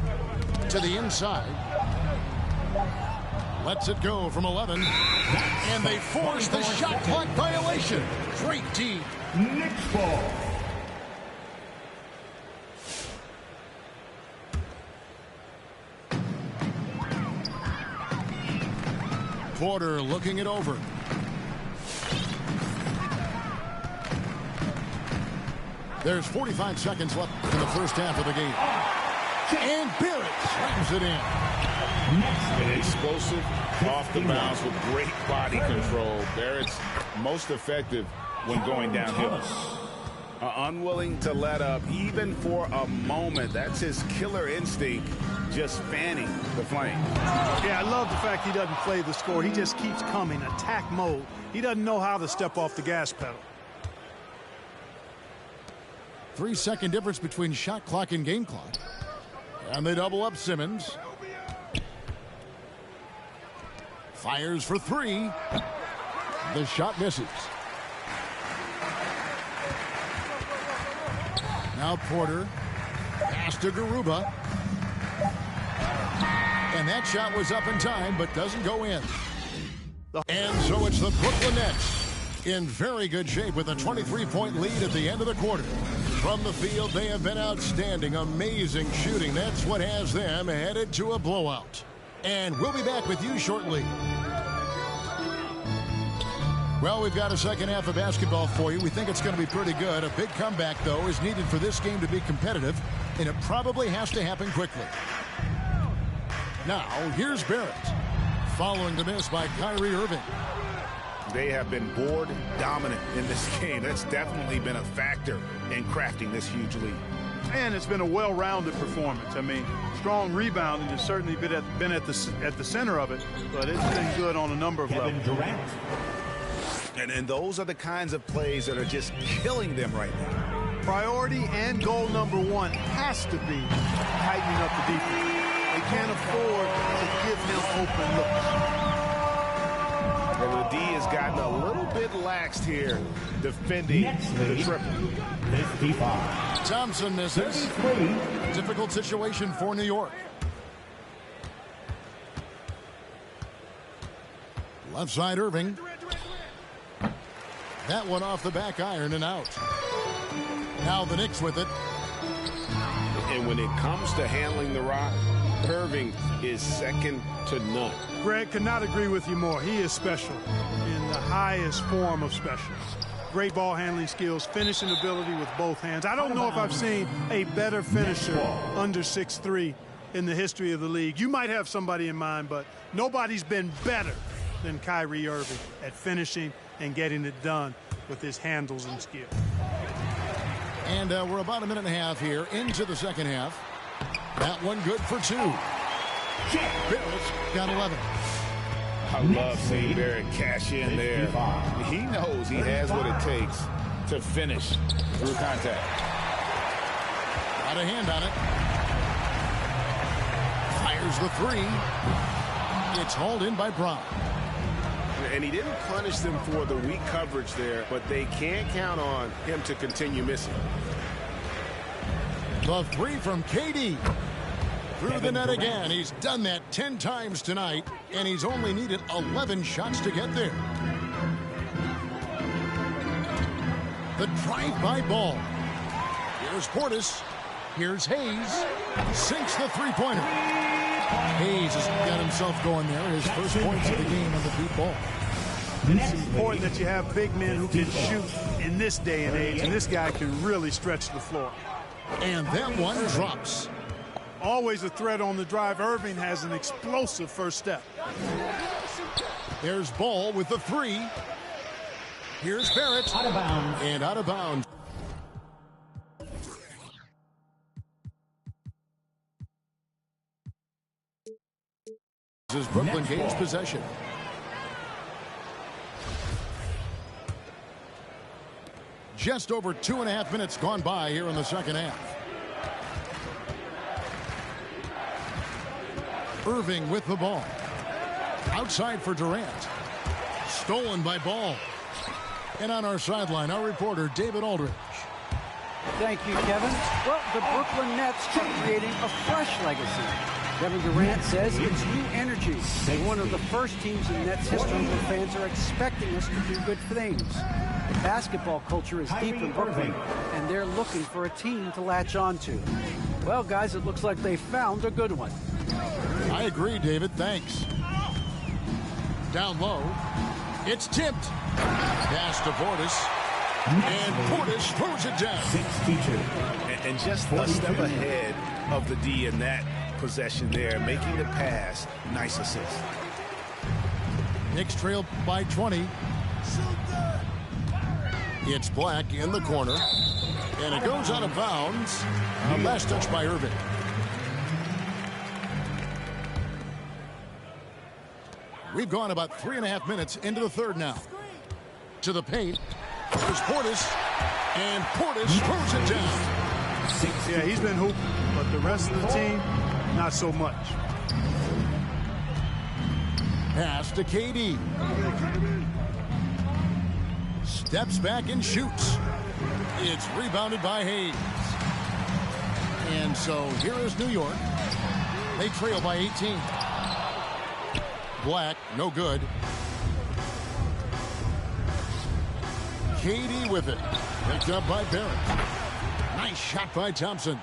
to the inside. Lets it go from 11. And they force the shot clock violation. Great D. Knicks ball. Porter looking it over. There's 45 seconds left in the first half of the game. And Barrett slams it in. Explosive off the bounce with great body control. Barrett's most effective when going downhill. Unwilling to let up even for a moment. That's his killer instinct, just fanning the flame. Yeah, I love the fact he doesn't play the score. He just keeps coming, attack mode. He doesn't know how to step off the gas pedal. 3-second difference between shot clock and game clock. And they double up Simmons. Fires for 3. The shot misses. Now Porter. Pass to Garuba. And that shot was up in time, but doesn't go in. And so it's the Brooklyn Nets in very good shape with a 23-point lead at the end of the quarter. From the field, they have been outstanding. Amazing shooting. That's what has them headed to a blowout. And we'll be back with you shortly. Well, we've got a second half of basketball for you. We think it's going to be pretty good. A big comeback, though, is needed for this game to be competitive, and it probably has to happen quickly. Now, here's Barrett, following the miss by Kyrie Irving. They have been board dominant in this game. That's definitely been a factor in crafting this huge lead. And it's been a well-rounded performance. I mean, strong rebounding has certainly been at the center of it, but it's been good on a number of levels. And those are the kinds of plays that are just killing them right now. Priority and goal number 1 has to be tightening up the defense. They can't afford to give him open looks. Well, the D has gotten a little bit laxed here defending the triple. 55. Thompson misses. Difficult situation for New York. Left side Irving. That one off the back iron and out. Now the Knicks with it. And when it comes to handling the rock, Irving is second to none. Greg, could not agree with you more. He is special in the highest form of special. Great ball handling skills, finishing ability with both hands. I don't know if I've seen a better finisher under 6'3" in the history of the league. You might have somebody in mind, but nobody's been better than Kyrie Irving at finishing and getting it done with his handles and skill. And we're about a minute and a half here into the second half. That one good for 2. Barrett's got 11. I love seeing Barrett cash in there. He knows he has what it takes to finish through contact. Got a hand on it. Fires the 3. It's hauled in by Brown. And he didn't punish them for the weak coverage there, but they can't count on him to continue missing. The 3 from KD. Through the net again. He's done that 10 times tonight, and he's only needed 11 shots to get there. The drive-by ball. Here's Portis. Here's Hayes. Sinks the three-pointer. Hayes has got himself going there. His first points of the game on the deep ball. It's important that you have big men who can shoot in this day and age, and this guy can really stretch the floor. And that one drops. Always a threat on the drive. Irving has an explosive first step. There's Ball with the 3. Here's Barrett. Out of bounds. And out of bounds. This is Brooklyn gains possession. Just over 2.5 minutes gone by here in the second half. Irving with the ball. Outside for Durant. Stolen by Ball. And on our sideline, our reporter, David Aldridge. Thank you, Kevin. Well, the Brooklyn Nets are creating a fresh legacy. Kevin Durant says it's new energy. They're one of the first teams in Nets history where fans are expecting us to do good things. The basketball culture is deep in Brooklyn, and they're looking for a team to latch on to. Well, guys, it looks like they found a good one. I agree, David. Thanks. Down low. It's tipped. Pass to Portis. And Portis throws it down. 62. And just a step ahead of the D in that possession there, making the pass. Nice assist. Knicks trail by 20. It's Black in the corner. And it goes out of bounds. A last touch by Irving. We've gone about 3.5 minutes into the third now. To the paint. There's Portis. And Portis throws it down. Yeah, he's been hooping, but the rest of the team, not so much. Pass to KD. Steps back and shoots. It's rebounded by Hayes. And so here is New York. They trail by 18. Black, no good. KD with it. Picked up by Barrett. Nice shot by Thompson.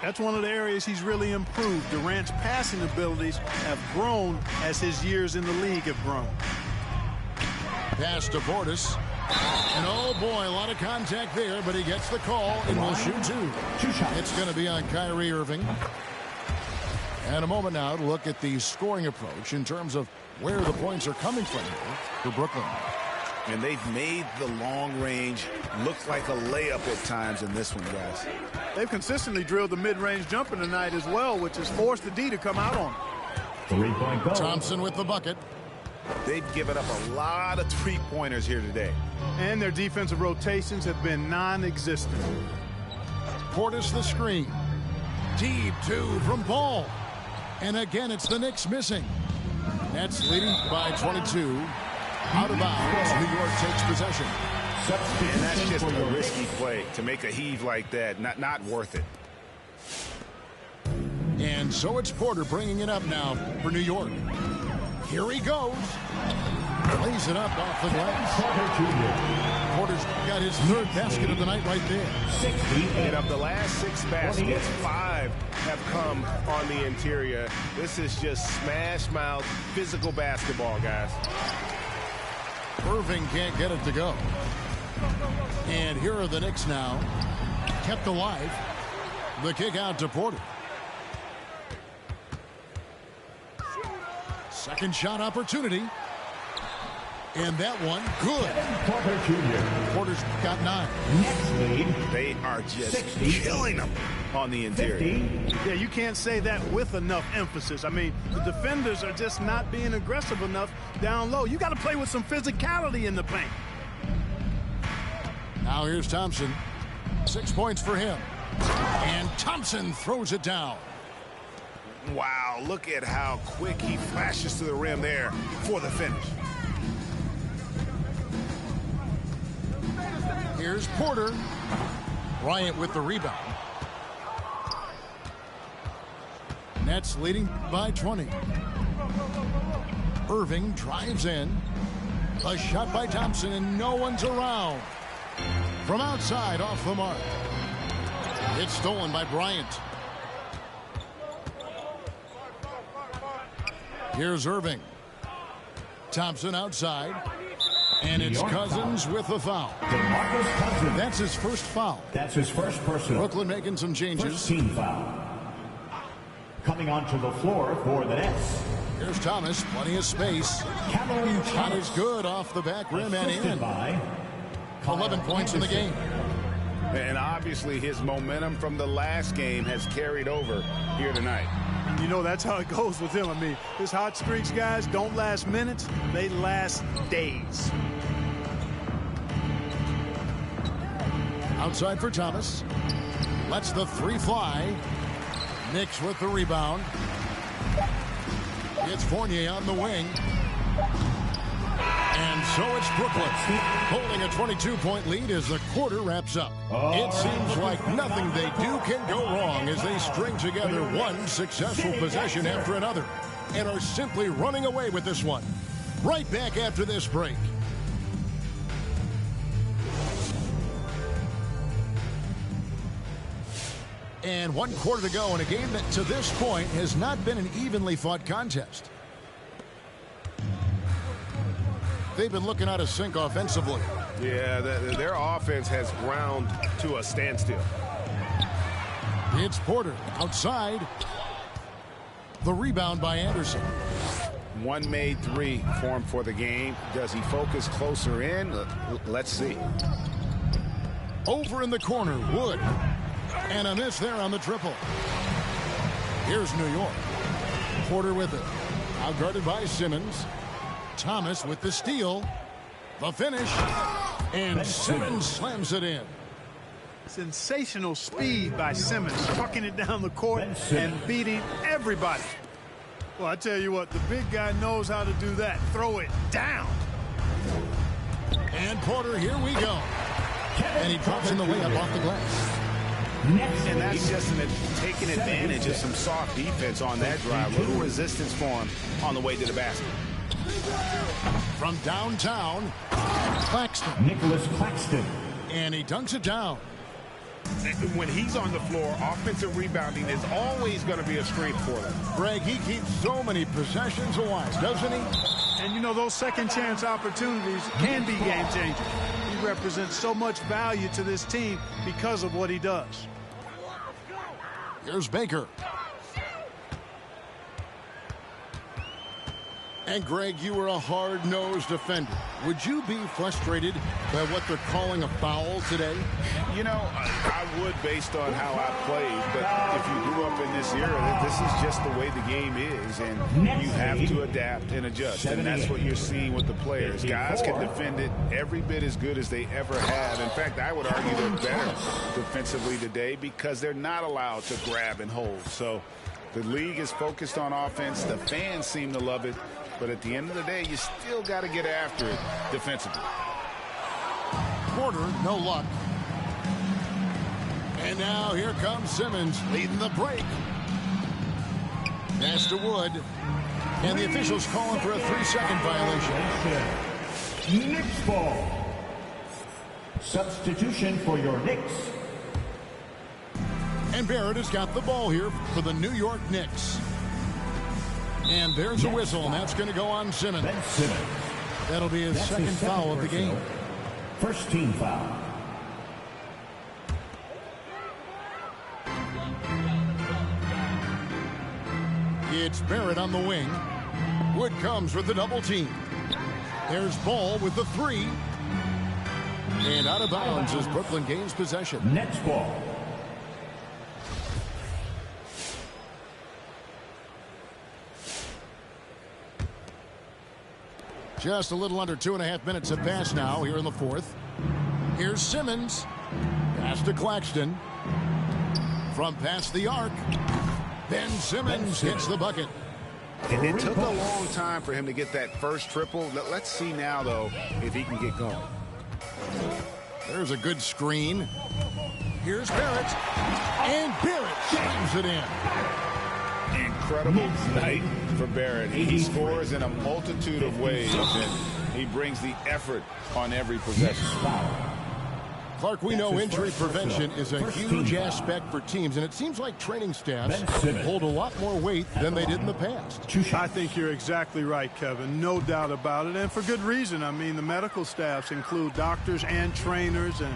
That's one of the areas he's really improved. Durant's passing abilities have grown as his years in the league have grown. Pass to Portis. And oh boy, a lot of contact there, but he gets the call and will shoot 2. It's going to be on Kyrie Irving. And a moment now to look at the scoring approach in terms of where the points are coming from here for Brooklyn. And they've made the long range look like a layup at times in this one, guys. They've consistently drilled the mid-range jumper tonight as well, which has forced the D to come out on them. 3-point goal. Thompson with the bucket. They've given up a lot of three-pointers here today. And their defensive rotations have been non-existent. Portis the screen. Deep 2 from Ball. And again, it's the Knicks missing. Nets leading by 22. Out of bounds. New York takes possession. And that's just a risky play to make a heave like that. Not worth it. And so it's Porter bringing it up now for New York. Here he goes. Lays it up off the glass. Porter's got his third basket of the night right there. And of the last 6 baskets, 5 have come on the interior. This is just smash mouth physical basketball, guys. Irving can't get it to go. And here are the Knicks now. Kept alive. The kick out to Porter. Second shot opportunity. And that one, good. Porter Jr. Porter's got 9. Next lead. They are just 60. killing them on the interior. 50. Yeah, you can't say that with enough emphasis. I mean, the defenders are just not being aggressive enough down low. You got to play with some physicality in the paint. Now here's Thompson. 6 points for him. And Thompson throws it down. Wow, look at how quick he flashes to the rim there for the finish. Here's Porter. Bryant with the rebound. Nets leading by 20. Irving drives in. A shot by Thompson, and no one's around. From outside, off the mark. It's stolen by Bryant. Here's Irving. Thompson outside. And it's Cousins with the foul. That's his first foul. That's his first personal. Brooklyn making some changes. First team foul. Coming onto the floor for the Nets. Here's Thomas, plenty of space. Cameron Shot is good off the back rim and in. 11 points in the game. And obviously his momentum from the last game has carried over here tonight. You know, that's how it goes with him. I mean, his hot streaks, guys, don't last minutes. They last days. Outside for Thomas. Lets the 3 fly. Knicks with the rebound. It's Fournier on the wing. And so it's Brooklyn holding a 22-point lead as the quarter wraps up. It seems like nothing they do can go wrong as they string together one successful possession after another and are simply running away with this one. Right back after this break. And 1 quarter to go in a game that to this point has not been an evenly fought contest. They've been looking out of sync offensively. Yeah, their offense has ground to a standstill. It's Porter outside. The rebound by Anderson. One made 3 for him for the game. Does he focus closer in? Let's see. Over in the corner, Wood. And a miss there on the triple. Here's New York. Porter with it. Outguarded by Simmons. Thomas with the steal. The finish. And Simmons slams it in. Sensational speed by Simmons, trucking it down the court and beating everybody. Well, I tell you what, the big guy knows how to do that. Throw it down. And Porter, here we go. And he drops in the layup off the glass. And that's just taking advantage of some soft defense on that drive. Little resistance for him on the way to the basket. From downtown, Claxton. Nicholas Claxton. And he dunks it down. When he's on the floor, offensive rebounding is always going to be a strength for them. Greg, he keeps so many possessions alive, doesn't he? And you know, those second chance opportunities can be game changers. He represents so much value to this team because of what he does. Here's Baker. And Greg, you were a hard-nosed defender. Would you be frustrated by what they're calling a foul today? You know, I would based on how I played, but if you grew up in this era, this is just the way the game is, and you have to adapt and adjust, and that's what you're seeing with the players. Guys can defend it every bit as good as they ever have. In fact, I would argue they're better defensively today because they're not allowed to grab and hold. So the league is focused on offense. The fans seem to love it. But at the end of the day, you still got to get after it defensively. Porter, no luck. And now here comes Simmons leading the break. Pass to Wood. And the officials calling for a 3-second violation. Knicks ball. Substitution for your Knicks. And Barrett has got the ball here for the New York Knicks. And there's a whistle, and that's going to go on Simmons. That'll be his second foul of the game. First team foul. It's Barrett on the wing. Wood comes with the double team. There's Ball with the three. And out of bounds as Brooklyn gains possession. Nets ball. Just a little under 2.5 minutes have passed now here in the fourth. Here's Simmons. Pass to Claxton. From past the arc. Ben Simmons hits the bucket. It took a long time for him to get that first triple. Let's see now, though, if he can get going. There's a good screen. Here's Barrett. And Barrett jams it in. Incredible night for Barrett. He scores in a multitude of ways, and he brings the effort on every possession. Clark, we know injury prevention is a huge aspect for teams, and it seems like training staffs hold a lot more weight than they did in the past. I think you're exactly right, Kevin. No doubt about it, and for good reason. I mean, the medical staffs include doctors and trainers and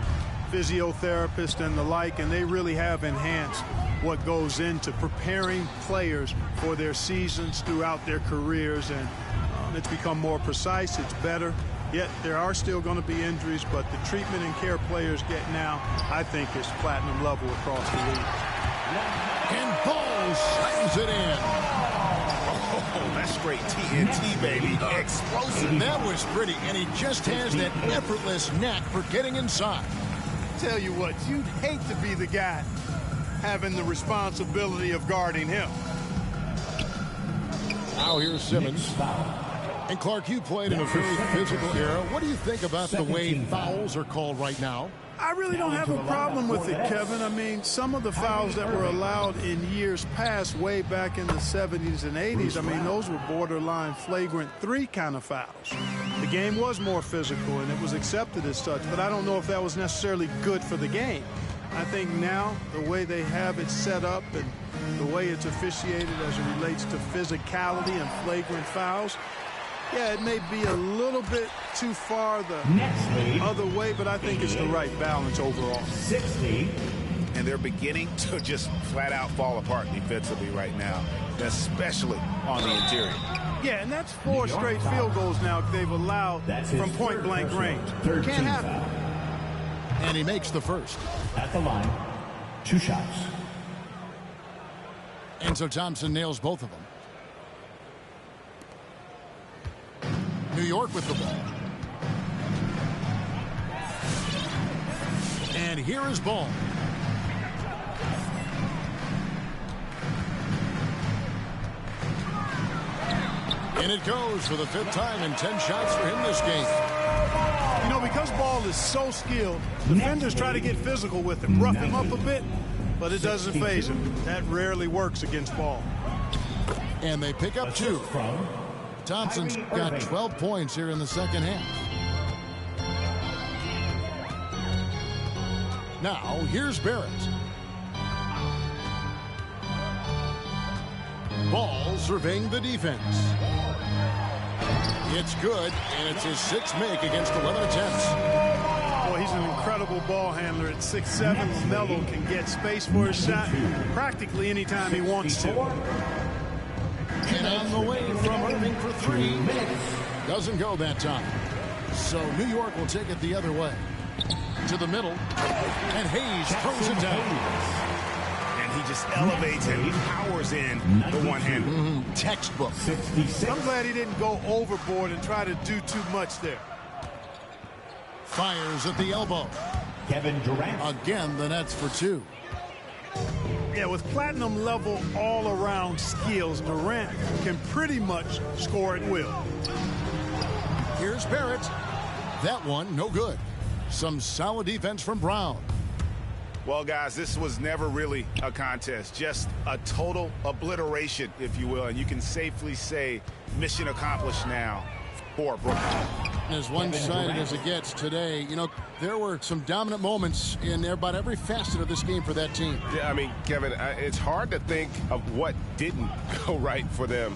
physiotherapists and the like, and they really have enhanced what goes into preparing players for their seasons throughout their careers, and it's become more precise. It's better. Yet there are still going to be injuries, but the treatment and care players get now, I think, is platinum level across the league. And Ball slams it in. Oh, that's straight TNT, baby. Explosive. That was pretty, and he just has that effortless knack for getting inside. Tell you what, you'd hate to be the guy having the responsibility of guarding him. Now here's Simmons. And Clark, you played in a very physical era. What do you think about the way fouls are called right now? I really don't have a problem with it, Kevin. I mean, some of the fouls that were allowed in years past, way back in the 70s and 80s, I mean, those were borderline flagrant 3 kind of fouls. The game was more physical, and it was accepted as such, but I don't know if that was necessarily good for the game. I think now, the way they have it set up and the way it's officiated as it relates to physicality and flagrant fouls, yeah, it may be a little bit too far the other way, but I think it's the right balance overall. 60. And they're beginning to just flat out fall apart defensively right now, especially on the interior. Yeah, and that's 4 straight field goals now they've allowed from point-blank range. Can't happen. And he makes the first. At the line, 2 shots. And so Thompson nails both of them. New York with the ball. And here is Ball. And it goes for the 5th time in 10 shots for him this game. You know, because Ball is so skilled, defenders try to get physical with him, rough him up a bit, but it doesn't faze him. That rarely works against Ball. And they pick up 2. Thompson's got 12 points here in the second half. Now, here's Barrett. Ball surveying the defense. It's good, and it's his 6th make against 11 attempts. Boy, he's an incredible ball handler at 6'7". LaMelo can get space for his shot practically anytime he wants to. And on the way from Irving for 3. Doesn't go that time. So New York will take it the other way. To the middle. And Hayes throws it down. And he just elevates and he powers in the one-hander. Textbook. 66. I'm glad he didn't go overboard and try to do too much there. Fires at the elbow. Kevin Durant. Again, the Nets for 2. Yeah, with platinum level all-around skills, Durant can pretty much score at will. Here's Barrett. That one, no good. Some solid defense from Brown. Well, guys, this was never really a contest. Just a total obliteration, if you will. And you can safely say mission accomplished now for Brooklyn. And as one-sided as it gets today, you know, there were some dominant moments in about every facet of this game for that team. Yeah, I mean, Kevin, it's hard to think of what didn't go right for them.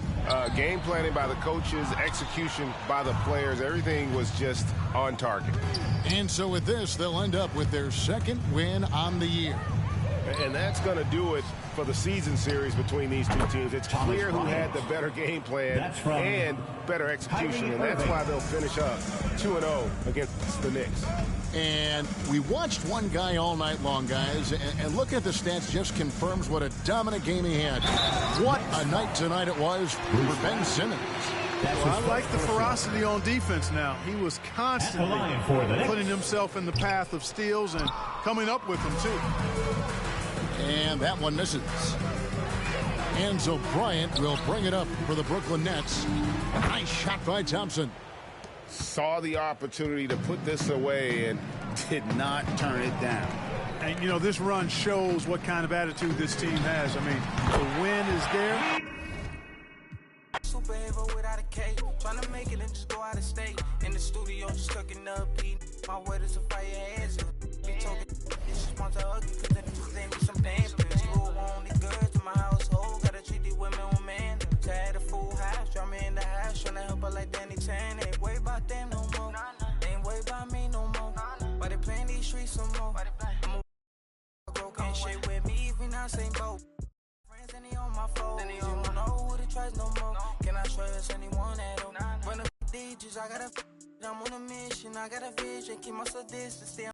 Game planning by the coaches, execution by the players, everything was just on target. And so with this, they'll end up with their second win on the year. And that's going to do it for the season series between these two teams. It's clear who had the better game plan and better execution, and that's why they'll finish up 2-0 against the Knicks. And we watched one guy all night long, guys, and look at the stats just confirms what a dominant game he had. What a night tonight it was for Ben Simmons. Well, I like the ferocity on defense now. He was constantly putting himself in the path of steals and coming up with them, too. And that one misses. Enzo Bryant will bring it up for the Brooklyn Nets. Nice shot by Thompson. Saw the opportunity to put this away and did not turn it down. And, you know, this run shows what kind of attitude this team has. I mean, the win is there. Superhero without a cape, trying to make it and just go out of state. In the studio, just cooking up, eating my word is a fire ass. Be talking, this is one to ugly, cause then they need some damn pills. Rule only good to my household, gotta treat these women with man. To have a full house, draw me in the house, trying to help her like Danny Chan. Ain't worry about them no more, ain't worry about me no more. Why they playing these streets some more? I'm a broken shit with me, even now same boat. Any on my phone, you don't know who to trust no more. Can I trust anyone at all? Run up DJs, I'm on a mission, I got a vision, keep myself distant, stay